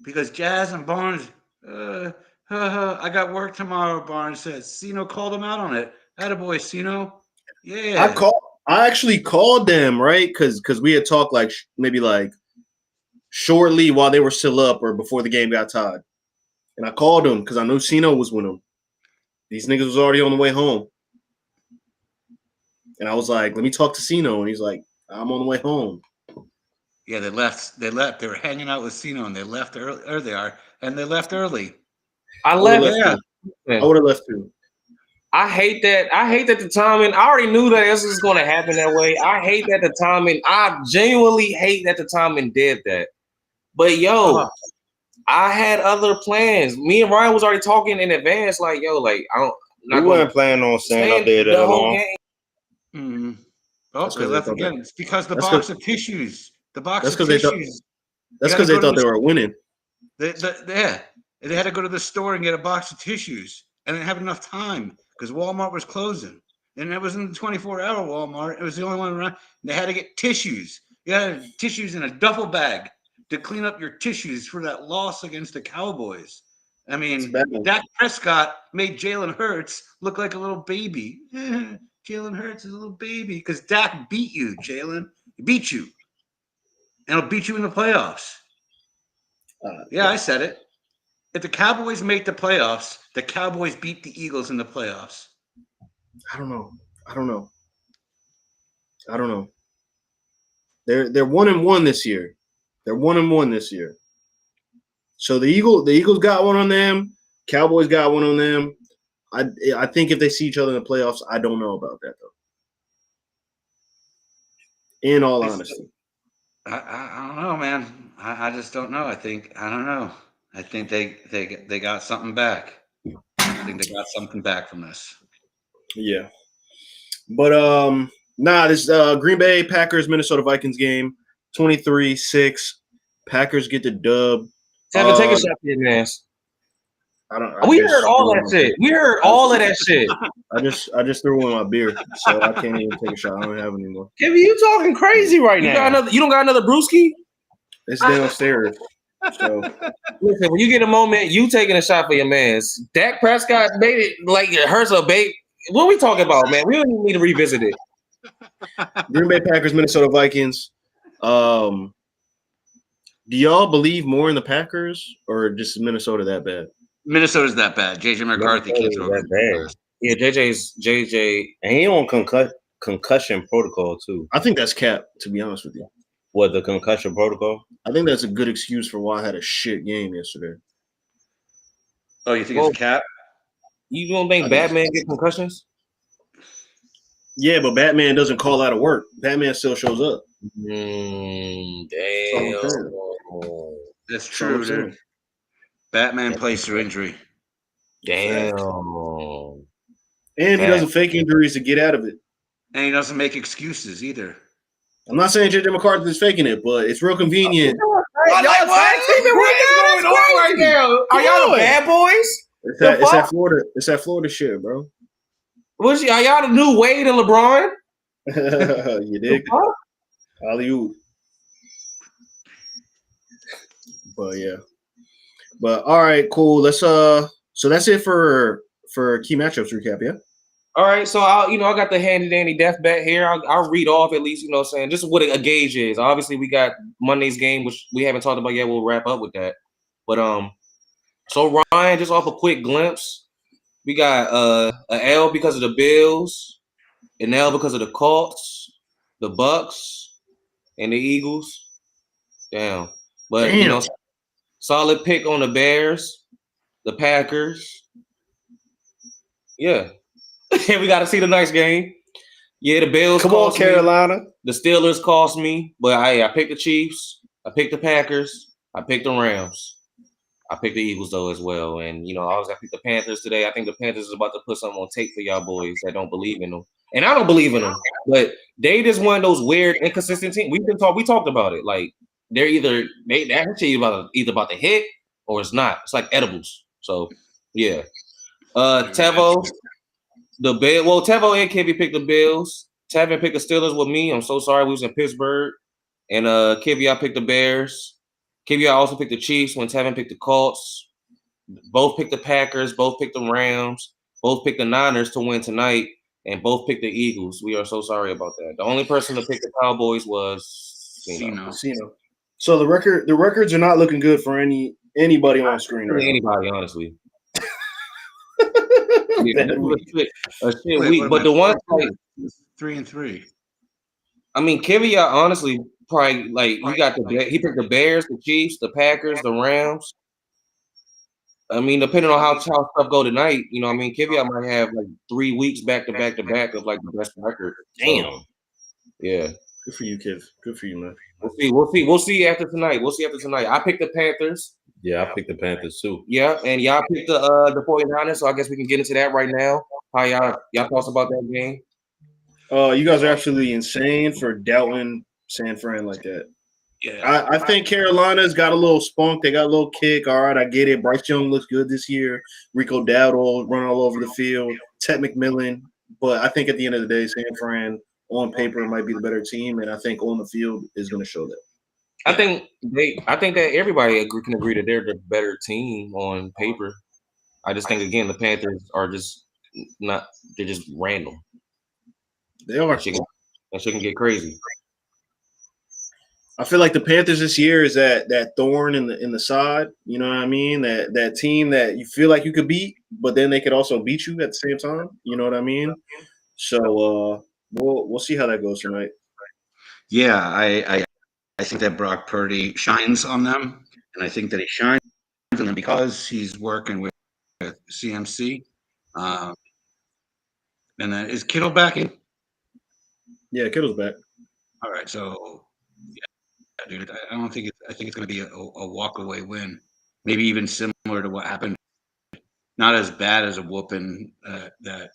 Speaker 8: because Jazz and Barnes. I got work tomorrow. Barnes says. Sino called him out on it. Attaboy, Sino. Yeah.
Speaker 5: I actually called them, right? Because we had talked maybe shortly while they were still up or before the game got tied. And I called them because I knew Sino was with them. These niggas was already on the way home. And I was like, let me talk to Sino. And he's like, I'm on the way home.
Speaker 8: Yeah, they left. They were hanging out with Sino and they left early. There they are. And they left early.
Speaker 6: I left.
Speaker 5: I would have left too.
Speaker 6: I hate that the timing. I already knew that this was going to happen that way. I hate that the timing. I genuinely hate that the timing did that. But I had other plans. Me and Ryan was already talking in advance. We
Speaker 7: weren't planning on staying up there that long.
Speaker 8: Mm-hmm. Oh, they left again. It's because the box of tissues. The box of tissues.
Speaker 5: That's because they thought they were winning.
Speaker 8: They had to go to the store and get a box of tissues, and they didn't have enough time because Walmart was closing. And it wasn't the 24-hour Walmart. It was the only one around. They had to get tissues. You had tissues in a duffel bag to clean up your tissues for that loss against the Cowboys. I mean, Dak Prescott made Jalen Hurts look like a little baby. Jalen Hurts is a little baby because Dak beat you, Jalen. He beat you. And he'll beat you in the playoffs. I said it. If the Cowboys make the playoffs, the Cowboys beat the Eagles in the playoffs.
Speaker 5: I don't know. They're 1-1 this year. They're 1-1 this year. So the Eagles got one on them. Cowboys got one on them. I think if they see each other in the playoffs, I don't know about that though. In all honesty,
Speaker 8: I don't know, man. I just don't know. I don't know. I think they got something back. I think they got something back from this.
Speaker 5: Yeah, but this Green Bay Packers Minnesota Vikings game, 23-6. Packers get the dub.
Speaker 6: Tevin, take a shot for your ass. We heard all that shit. We heard all of that shit.
Speaker 5: I just threw in my beer, so I can't even take a shot. I don't have any more.
Speaker 6: Kevin, you talking crazy right now? You don't got another brewski?
Speaker 5: It's downstairs. So
Speaker 6: listen, when you get a moment, you taking a shot for your mans. Dak Prescott made it like it hurts a bait. What are we talking about, man? We don't even need to revisit it.
Speaker 5: Green Bay Packers, Minnesota Vikings. Do y'all believe more in the Packers or just Minnesota that bad?
Speaker 8: Minnesota's that bad. JJ McCarthy can't throw that
Speaker 6: bad. Yeah, JJ,
Speaker 7: and he on concussion protocol too.
Speaker 5: I think that's cap, to be honest with you.
Speaker 7: What, the concussion protocol?
Speaker 5: I think that's a good excuse for why I had a shit game yesterday.
Speaker 8: Oh, you think it's cap?
Speaker 6: You don't think Batman get concussions?
Speaker 5: Yeah, but Batman doesn't call out of work. Batman still shows up.
Speaker 6: Damn.
Speaker 8: That's true, dude. Batman plays through injury.
Speaker 6: Damn.
Speaker 5: And he doesn't fake injuries to get out of it.
Speaker 8: And he doesn't make excuses either.
Speaker 5: I'm not saying JJ McCarthy is faking it, but it's real convenient.
Speaker 6: What is going on right now? Are y'all the bad boys?
Speaker 5: It's that Florida. It's that Florida shit, bro.
Speaker 6: What's y'all the new Wade and LeBron?
Speaker 5: You dig? Alley-oop. But yeah. But all right, cool. Let's so that's it for key matchups recap, yeah?
Speaker 6: All right, so I got the handy dandy death bet here. I'll read off at least, saying just what a gauge is. Obviously, we got Monday's game, which we haven't talked about yet. We'll wrap up with that. But so Ryan, just off a quick glimpse, we got an L because of the Bills, an L because of the Colts, the Bucks, and the Eagles. Damn. But solid pick on the Bears, the Packers. Yeah. We got to see the next game. Yeah, the Bills.
Speaker 7: Come on, Carolina.
Speaker 6: The Steelers cost me, but I picked the Chiefs. I picked the Packers. I picked the Rams. I picked the Eagles though as well, and I was gonna pick the Panthers today. I think the Panthers is about to put something on tape for y'all boys that don't believe in them, and I don't believe in them. But they just one of those weird, inconsistent teams. We talked about it. Like they're either about to hit or it's not. It's like edibles. So yeah, Tevo. Tevo and Kivy picked the Bills. Tevin picked the Steelers with me. I'm so sorry we was in Pittsburgh. And Kivy, I picked the Bears. Kivy, I also picked the Chiefs when Tevin picked the Colts. Both picked the Packers. Both picked the Rams. Both picked the Niners to win tonight. And both picked the Eagles. We are so sorry about that. The only person to pick the Cowboys was Cino.
Speaker 5: So the records are not looking good for anybody on screen right
Speaker 6: anybody, honestly. A shit week, but the one like
Speaker 8: 3-3.
Speaker 6: I mean, Kivia honestly probably he picked the Bears, the Chiefs, the Packers, the Rams. I mean, depending on how stuff go tonight, Kivia might have like 3 weeks back to back of like the best record.
Speaker 7: Damn.
Speaker 6: Yeah.
Speaker 5: Good for you, Kiv. Good for you, man.
Speaker 6: We'll see after tonight. I picked the Panthers.
Speaker 7: Yeah, I picked the Panthers too.
Speaker 6: Yeah, and y'all picked the 49ers, so I guess we can get into that right now. How y'all thoughts about that game?
Speaker 5: You guys are absolutely insane for doubting San Fran like that. Yeah, I think Carolina's got a little spunk. They got a little kick. All right, I get it. Bryce Young looks good this year. Rico Dowdle running all over the field. Ted McMillan. But I think at the end of the day, San Fran on paper might be the better team, and I think on the field is going to show that.
Speaker 6: I think that everybody can agree that they're the better team on paper. I just think again the Panthers are just not. They're just random.
Speaker 5: They are.
Speaker 6: That shit can get crazy.
Speaker 5: I feel like the Panthers this year is that thorn in the side. You know what I mean? That team that you feel like you could beat, but then they could also beat you at the same time. You know what I mean? So we'll see how that goes tonight.
Speaker 8: Yeah, I think that Brock Purdy shines on them, and I think that he shines on them because he's working with CMC. And then is Kittle back in?
Speaker 5: Yeah, Kittle's back.
Speaker 8: All right, so yeah, dude, I think it's going to be a walk-away win, maybe even similar to what happened. Not as bad as a whooping that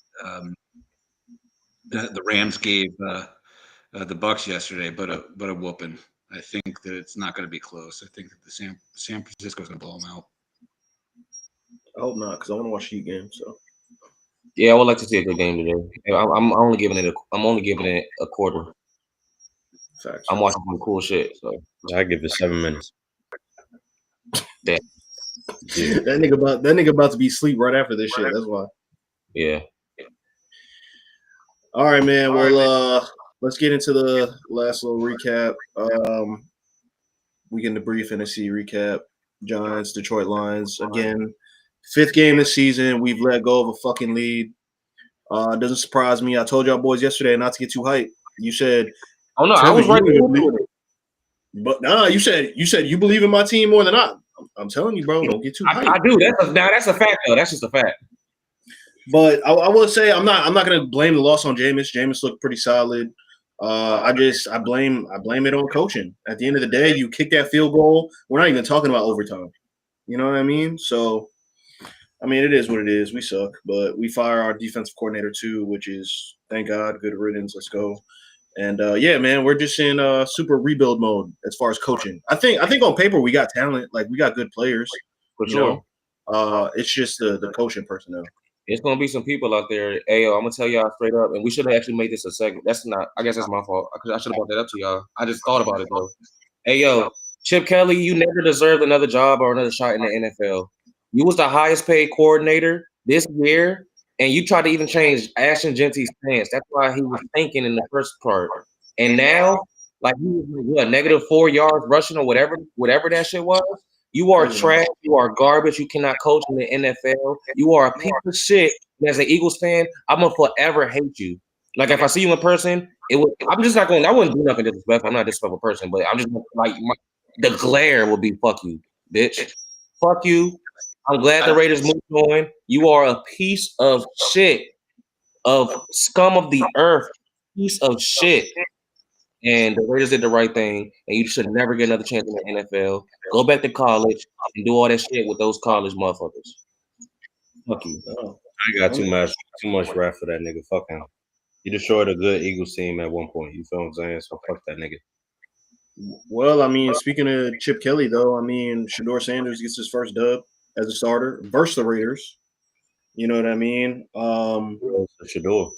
Speaker 8: the Rams gave the Bucks yesterday, but a whooping. I think that it's not going to be close. I think that the San Francisco's going to blow them out.
Speaker 5: I hope not, because I want to watch the Heat game. So
Speaker 6: yeah, I would like to see a good game today. I'm only giving it a quarter.
Speaker 5: Facts.
Speaker 6: I'm watching some cool shit. So
Speaker 7: I give it 7 minutes.
Speaker 6: Damn.
Speaker 5: Yeah. That nigga about to be asleep right after this shit. That's why.
Speaker 6: Yeah.
Speaker 5: All right, man. Well, let's get into the last little recap. We get the brief NFC recap. Giants, Detroit Lions. Again, 5th game this season. We've let go of a fucking lead. Doesn't surprise me. I told y'all boys yesterday not to get too hyped. You said,
Speaker 6: "Oh no, I was right with it."
Speaker 5: But no, you said you believe in my team more than I. I'm telling you, bro. Don't get too hyped.
Speaker 6: I do. That's a fact, though. That's just a fact.
Speaker 5: But I will say I'm not gonna blame the loss on Jameis. Jameis looked pretty solid. I blame it on coaching. At the end of the day, you kick that field goal. We're not even talking about overtime. You know what I mean? So, I mean, it is what it is. We suck, but we fire our defensive coordinator too, which is, thank God, good riddance. Let's go. And yeah, man, we're just in super rebuild mode as far as coaching. I think on paper we got talent, like we got good players.
Speaker 6: For sure.
Speaker 5: It's just the coaching personnel.
Speaker 6: It's gonna be some people out there. Hey, yo, I'm gonna tell y'all straight up, and we should have actually made this a segment. That's not. I guess that's my fault. I should have brought that up to y'all. I just thought about it though. Hey, yo, Chip Kelly, you never deserved another job or another shot in the NFL. You was the highest paid coordinator this year, and you tried to even change Ashton Genty's stance. That's why he was thinking in the first part. And now, like, he was what, -4 yards rushing or whatever that shit was. You are trash. You are garbage. You cannot coach in the NFL. You are a piece of shit. And as an Eagles fan, I'm gonna forever hate you. Like, if I see you in person, I'm just not going. I wouldn't do nothing disrespectful. I'm not a disrespectful person, but I'm just like the glare will be fuck you, bitch. Fuck you. I'm glad the Raiders moved on. You are a piece of shit, of scum of the earth, piece of shit. And the Raiders did the right thing, and you should never get another chance in the NFL. Go back to college and do all that shit with those college motherfuckers. Fuck you.
Speaker 7: I got too much rap for that nigga. Fuck him. He destroyed a good Eagles team at one point. You feel what I'm saying? So fuck that nigga.
Speaker 5: Well, I mean, speaking of Chip Kelly, though, I mean, Shedeur Sanders gets his first dub as a starter versus the Raiders. You know what I mean?
Speaker 7: Shedeur.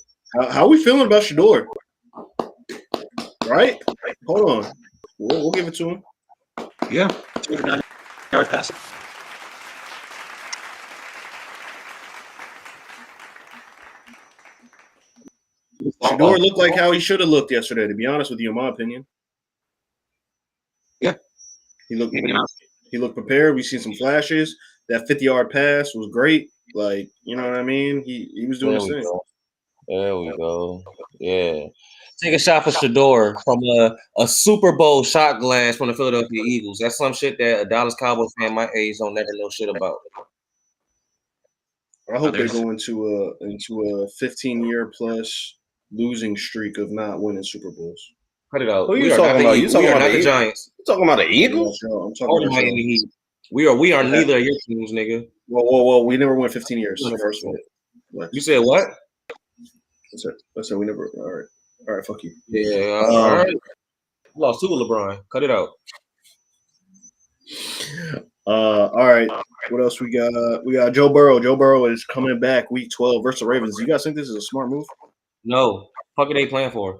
Speaker 5: How are we feeling about Shedeur? Right? Hold on. We'll give it to him.
Speaker 8: Yeah. 209-yard pass.
Speaker 5: Shedeur looked like how he should have looked yesterday, to be honest with you, in my opinion.
Speaker 8: Yeah.
Speaker 5: He looked prepared. We seen some flashes. That 50-yard pass was great. Like, you know what I mean? He was doing his thing.
Speaker 6: There we go. Yeah. Take a shot for Shedeur from a Super Bowl shot glass from the Philadelphia Eagles. That's some shit that a Dallas Cowboys fan my age don't never know shit about.
Speaker 5: I hope they go into a 15-year plus losing streak of not winning Super Bowls.
Speaker 6: Cut it out.
Speaker 7: Who you talking about? You talking about
Speaker 6: the Giants?
Speaker 7: You talking about the Eagles?
Speaker 5: I'm talking about
Speaker 6: Miami Heat. We are neither of your teams, nigga.
Speaker 5: Whoa. We never won 15 years. The first one.
Speaker 6: You said what?
Speaker 5: That's it. We never. All right. Fuck you.
Speaker 6: Yeah. All right. Lost to LeBron. Cut it out.
Speaker 5: All right. What else we got? We got Joe Burrow. Joe Burrow is coming back week 12 versus the Ravens. You guys think this is a smart move?
Speaker 6: No. Fuck it, they playing for.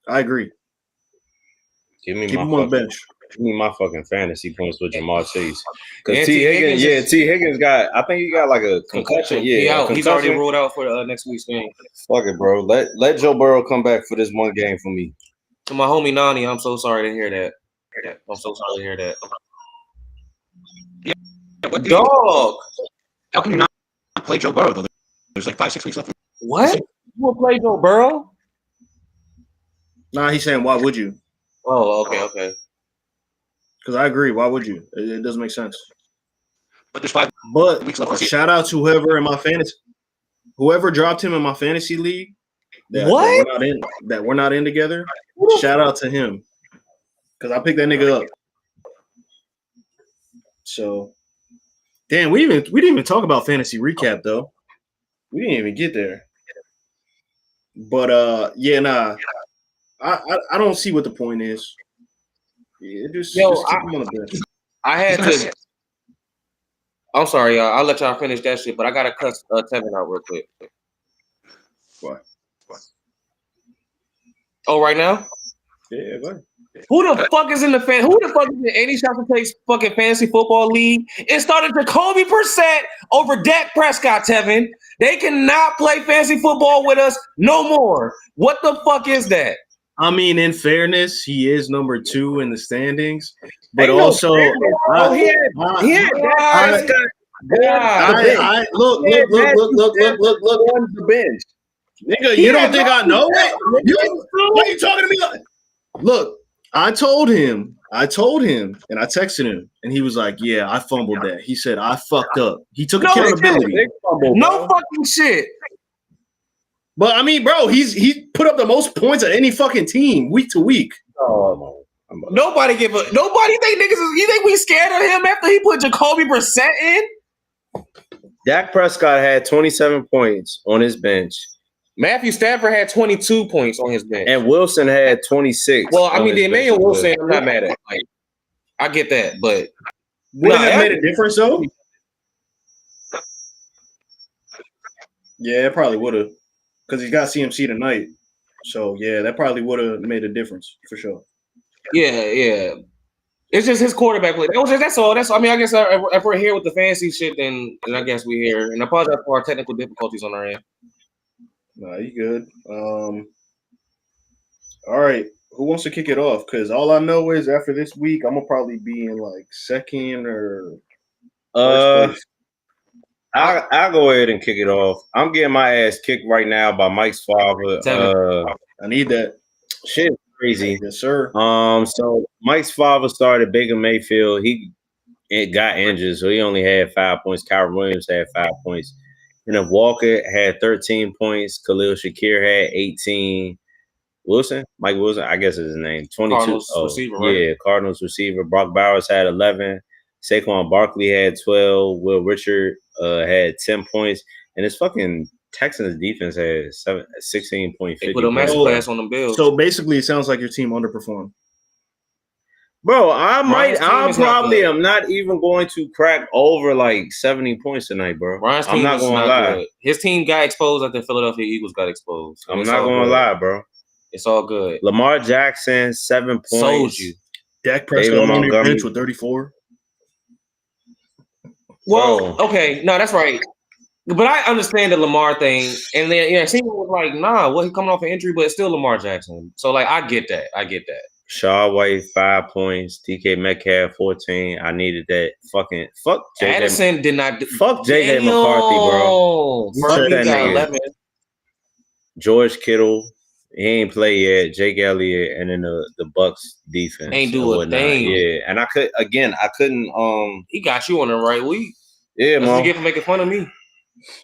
Speaker 5: I agree.
Speaker 7: Keep
Speaker 5: him on the bench.
Speaker 7: Give me my fucking fantasy points with Jamar Chase. Because T. Higgins got, I think he got like a concussion. Yeah,
Speaker 6: he's already ruled out for next week's game.
Speaker 7: Fuck it, bro. Let Joe Burrow come back for this one game for me.
Speaker 6: To my homie Nani, I'm so sorry to hear that. I'm so sorry to hear that.
Speaker 8: Yeah,
Speaker 6: dog.
Speaker 8: How can you not play Joe Burrow though? There's like 5-6 weeks left.
Speaker 6: What? You will play Joe Burrow?
Speaker 5: Nah, he's saying why would you?
Speaker 6: Oh, okay.
Speaker 5: Because I agree. Why would you? It doesn't make sense.
Speaker 8: But there's 5 weeks left.
Speaker 5: Shout out to whoever dropped him in my fantasy league. That we're not in together. Shout out to him. Because I picked that nigga up. So, damn, we didn't even talk about fantasy recap though. We didn't even get there. But I don't see what the point is. Yeah, just keep him on the bench.
Speaker 6: I had to. I'm sorry, y'all. I'll let y'all finish that shit, but I gotta cut Tevin out real quick.
Speaker 5: Why?
Speaker 6: Oh, right now?
Speaker 5: Yeah, go ahead.
Speaker 6: Who the fuck is in any shot to take fucking fantasy football league? It started Jacoby Brissett over Dak Prescott, Tevin. They cannot play fantasy football with us no more. What the fuck is that?
Speaker 5: I mean, in fairness, he is number 2 in the standings, but also, look.
Speaker 7: On the bench.
Speaker 5: Nigga, you don't think I know it? What are you talking to me like? Look, I told him, and I texted him, and he was like, "Yeah, I fumbled that." He said, "I fucked up." He took accountability.
Speaker 6: No fucking shit.
Speaker 5: But I mean, bro, he put up the most points of any fucking team week to week.
Speaker 6: Nobody think niggas. You think we scared of him after he put Jacoby Brissett in?
Speaker 7: Dak Prescott had 27 points on his bench.
Speaker 6: Matthew Stafford had 22 points on his bench.
Speaker 7: And Wilson had 26.
Speaker 6: Well, I mean, the Emmanuel Wilson, I'm not mad at. Like, I get that, but
Speaker 5: would it have made a difference though? Yeah, it probably would have, because he's got CMC tonight. So yeah, that probably would have made a difference for sure.
Speaker 6: Yeah. It's just his quarterback play. That's all. I mean, I guess if we're here with the fancy shit, then I guess we're here. And I apologize for our technical difficulties on our end.
Speaker 5: Nah, you good. All right. Who wants to kick it off? Because all I know is after this week, I'm gonna probably be in like second or first place.
Speaker 7: I'll go ahead and kick it off. I'm getting my ass kicked right now by Mike's father.
Speaker 5: I need that.
Speaker 7: Shit crazy.
Speaker 5: Yes, sir.
Speaker 7: So Mike's father started Baker Mayfield. It got injured, so he only had 5 points. Kyron Williams had 5 points. And then Walker had 13 points. Khalil Shakir had 18. Mike Wilson, I guess is his name. 22.
Speaker 6: Cardinals receiver, right?
Speaker 7: Yeah, Cardinals receiver. Brock Bowers had 11. Saquon Barkley had 12. Will Richard had 10 points. And his fucking Texans defense had 16.50.
Speaker 6: They put a master class on the Bills.
Speaker 5: So basically, it sounds like your team underperformed.
Speaker 7: Bro, I probably am not even going to crack over like 70 points tonight, bro.
Speaker 6: Ryan's team
Speaker 7: I'm not going to lie.
Speaker 6: Good. His team got exposed after the Philadelphia Eagles got exposed.
Speaker 7: I'm not going to lie, bro.
Speaker 6: It's all good.
Speaker 7: Lamar Jackson, 7 points.
Speaker 6: Sold you.
Speaker 5: Dak Prescott on your bench with 34.
Speaker 6: Well, okay. No, that's right. But I understand the Lamar thing. And then, Seaman was like, nah, he coming off an injury, but it's still Lamar Jackson. So, like, I get that.
Speaker 7: Shaw White, 5 points. DK Metcalf, 14. I needed that. Fuck
Speaker 6: Addison did not.
Speaker 7: Fuck JJ McCarthy, bro. Fuck that nigga. 11. George Kittle. He ain't play yet. Jake Elliott, and then the Bucks defense
Speaker 6: ain't do a thing.
Speaker 7: Yeah, and I couldn't.
Speaker 6: He got you on the right week.
Speaker 7: Yeah, man.
Speaker 6: You get for making fun of me.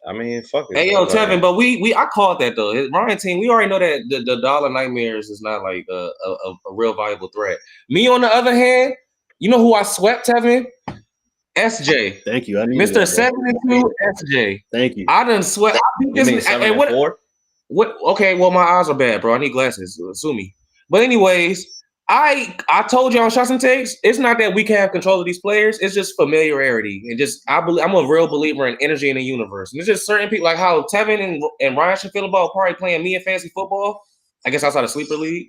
Speaker 7: I mean, fuck it.
Speaker 6: Hey, yo, Tevin, but I called that though. Ryan team, we already know that the Dollar Nightmares is not like a real viable threat. Me, on the other hand, you know who I swept, Tevin? SJ.
Speaker 5: Thank you.
Speaker 6: Mr. 7-2 SJ.
Speaker 5: Thank you.
Speaker 6: I done sweat.
Speaker 7: You mean 7-4?
Speaker 6: What? Okay, well, my eyes are bad, bro. I need glasses. Sue me. But anyways, I told you on Shots and Takes, it's not that we can have control of these players. It's just familiarity. And just I'm a real believer in energy in the universe. And there's just certain people, like how Tevin and Ryan should feel about probably playing me in fantasy football, I guess outside of Sleeper League.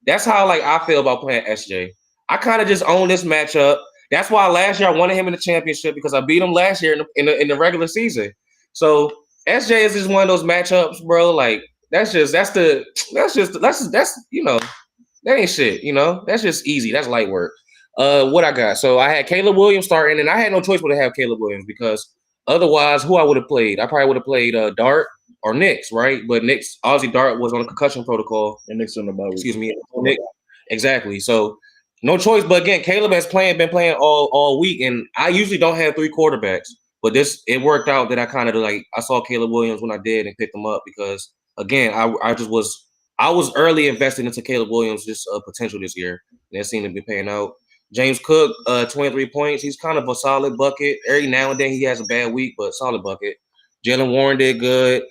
Speaker 6: That's how like I feel about playing SJ. I kind of just own this matchup. That's why last year I wanted him in the championship, because I beat him last year in the regular season. So SJ is just one of those matchups, bro. Like that's you know, that ain't shit, you know. That's just easy. That's light work. What I got? So I had Caleb Williams starting, and I had no choice but to have Caleb Williams, because otherwise, who I would have played? I probably would have played Dart or Nix, right? But Nix, obviously, Dart was on a concussion protocol.
Speaker 5: And Nix on the bye.
Speaker 6: Excuse me, Nix. Exactly. So no choice. But again, Caleb has been playing all week, and I usually don't have 3 quarterbacks. But it worked out that I kind of I saw Caleb Williams when I did and picked him up, because again, I was early invested into Caleb Williams' potential this year. And that seemed to be paying out. James Cook, 23 points. He's kind of a solid bucket. Every now and then he has a bad week, but solid bucket. Jalen Warren did good.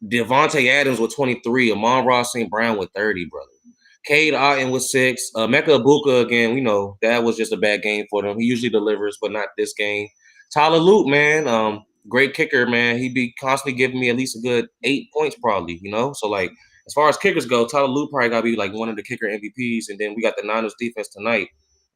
Speaker 6: Devontae Adams with 23. Amon-Ra St. Brown with 30, brother. Cade Otton with 6. Mecca Ibuka, again, we know that was just a bad game for them. He usually delivers, but not this game. Tyler Luke, man, great kicker, man. He'd be constantly giving me at least a good 8 points probably, you know? So, like, as far as kickers go, Tyler Luke probably got to be, like, one of the kicker MVPs, and then we got the Niners defense tonight.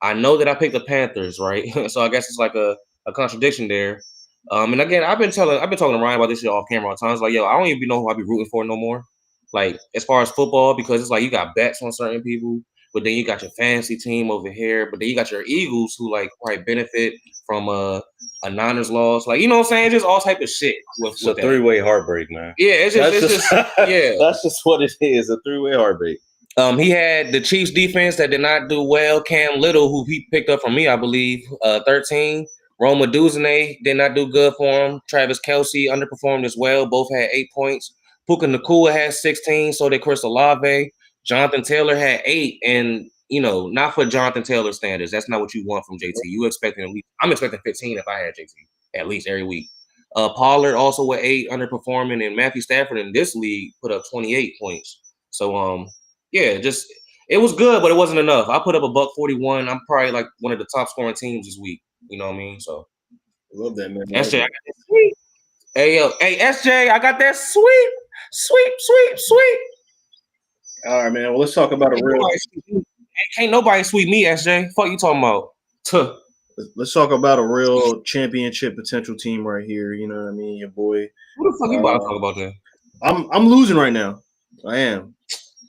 Speaker 6: I know that I picked the Panthers, right? So I guess it's like a contradiction there. And, again, I've been talking to Ryan about this shit off camera all the time. It's like, yo, I don't even know who I be rooting for no more. Like, as far as football, because it's like you got bets on certain people, but then you got your fantasy team over here, but then you got your Eagles who, like, probably benefit from a Niners loss. Like, you know what I'm saying? Just all type of shit.
Speaker 7: It's a 3-way heartbreak, man.
Speaker 6: Yeah, it's just yeah.
Speaker 7: That's just what it is, a 3-way heartbreak.
Speaker 6: He had the Chiefs defense that did not do well. Cam Little, who he picked up from me, I believe, 13. Roma Duzane did not do good for him. Travis Kelce underperformed as well. Both had 8 points. Puka Nacua had 16. So did Chris Olave. Jonathan Taylor had 8. And, you know, not for Jonathan Taylor standards. That's not what you want from JT. You expecting at least, I'm expecting 15 if I had JT, at least every week. Pollard also with 8, underperforming. And Matthew Stafford in this league put up 28 points. So, yeah, just it was good, but it wasn't enough. I put up $141. I'm probably like one of the top scoring teams this week. You know what I mean? So
Speaker 5: love that, man.
Speaker 6: SJ, I got this week. Hey, yo, hey, SJ, I got that sweep.
Speaker 5: All right, man. Well, let's talk about a real.
Speaker 6: Can't nobody sweep me, SJ. Fuck you talking about? Tuh.
Speaker 5: Let's talk about a real championship potential team right here. You know what I mean? Your boy.
Speaker 6: Who the fuck you about to talk about that?
Speaker 5: I'm losing right now. I am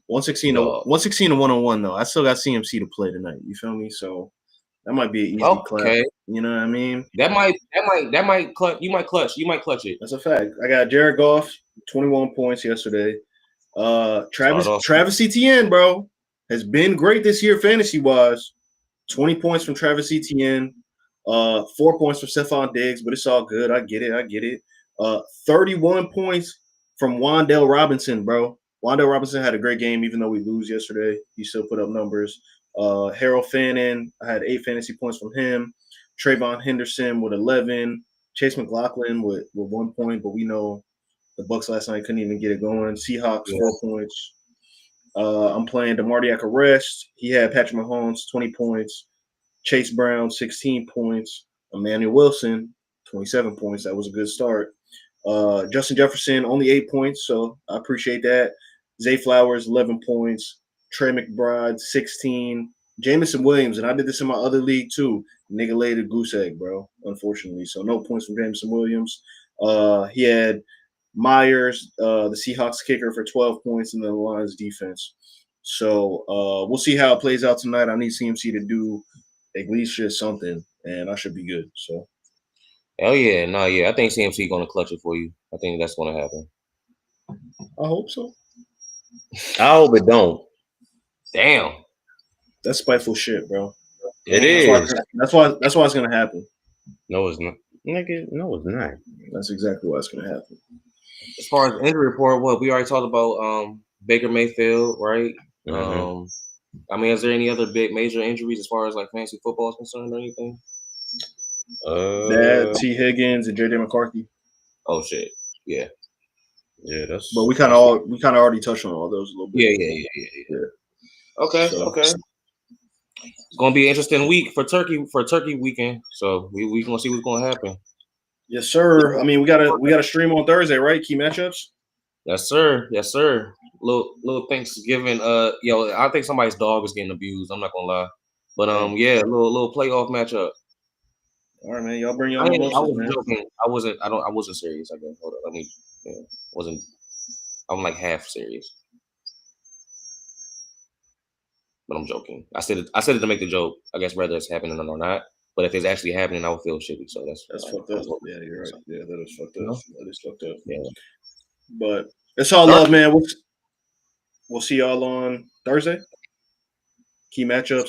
Speaker 5: 116 to 1-on-1 though. I still got CMC to play tonight. You feel me? So that might be an easy clap. You know what I mean?
Speaker 6: That might clutch. You might clutch it.
Speaker 5: That's a fact. I got Jared Goff, 21 points yesterday. Travis Etienne, bro, has been great this year fantasy wise. 20 points from Travis Etienne, 4 points from Stephon Diggs, but it's all good. I get it. 31 points from Wan'Dale Robinson, bro. Wan'Dale Robinson had a great game, even though we lose yesterday. He still put up numbers. Harold Fannin, I had 8 fantasy points from him. Trayvon Henderson with 11. Chase McLaughlin with 1 point, but we know the Bucs last night couldn't even get it going. Seahawks, 4 points. I'm playing DeMartiac Arrest. He had Patrick Mahomes, 20 points. Chase Brown, 16 points. Emmanuel Wilson, 27 points. That was a good start. Justin Jefferson, only 8 points, so I appreciate that. Zay Flowers, 11 points. Trey McBride, 16. Jameson Williams, and I did this in my other league too. Nigga laid a goose egg, bro, unfortunately. So no points from Jameson Williams. He had Myers, the Seahawks kicker, for 12 points, and the Lions defense. So we'll see how it plays out tonight. I need CMC to do at least just something, and I should be good. So,
Speaker 6: hell yeah, I think CMC gonna clutch it for you. I think that's gonna happen.
Speaker 5: I hope so.
Speaker 7: I hope it don't.
Speaker 6: Damn,
Speaker 5: that's spiteful shit, bro.
Speaker 7: It is.
Speaker 5: That's why it's gonna happen.
Speaker 7: No, it's not. Nigga, no, it's not.
Speaker 5: That's exactly what's gonna happen.
Speaker 6: As far as injury report, what we already talked about, Baker Mayfield, right?
Speaker 7: Mm-hmm.
Speaker 6: I mean, is there any other big major injuries as far as like fantasy football is concerned or anything?
Speaker 5: That T. Higgins and JJ McCarthy.
Speaker 6: Oh shit, yeah.
Speaker 7: That's.
Speaker 5: But we kind of already touched on all those a little bit.
Speaker 6: Yeah. Okay. It's gonna be an interesting week for Turkey weekend. So we gonna see what's gonna happen.
Speaker 5: Yes, sir. I mean, we gotta stream on Thursday, right? Key matchups.
Speaker 6: Yes, sir. Little Thanksgiving. I think somebody's dog is getting abused. I'm not gonna lie, but little playoff matchup.
Speaker 5: All right, man. Y'all bring y'all.
Speaker 6: I was joking. I wasn't serious. I guess. Hold on. I'm like half serious, but I'm joking. I said it to make the joke. I guess whether it's happening or not. But if it's actually happening, I would feel shitty. So that's
Speaker 5: fucked up. Yeah, you're right. Yeah, that is fucked up. That is fucked up.
Speaker 6: Yeah.
Speaker 5: But it's all love, man. We'll see y'all on Thursday. Key matchups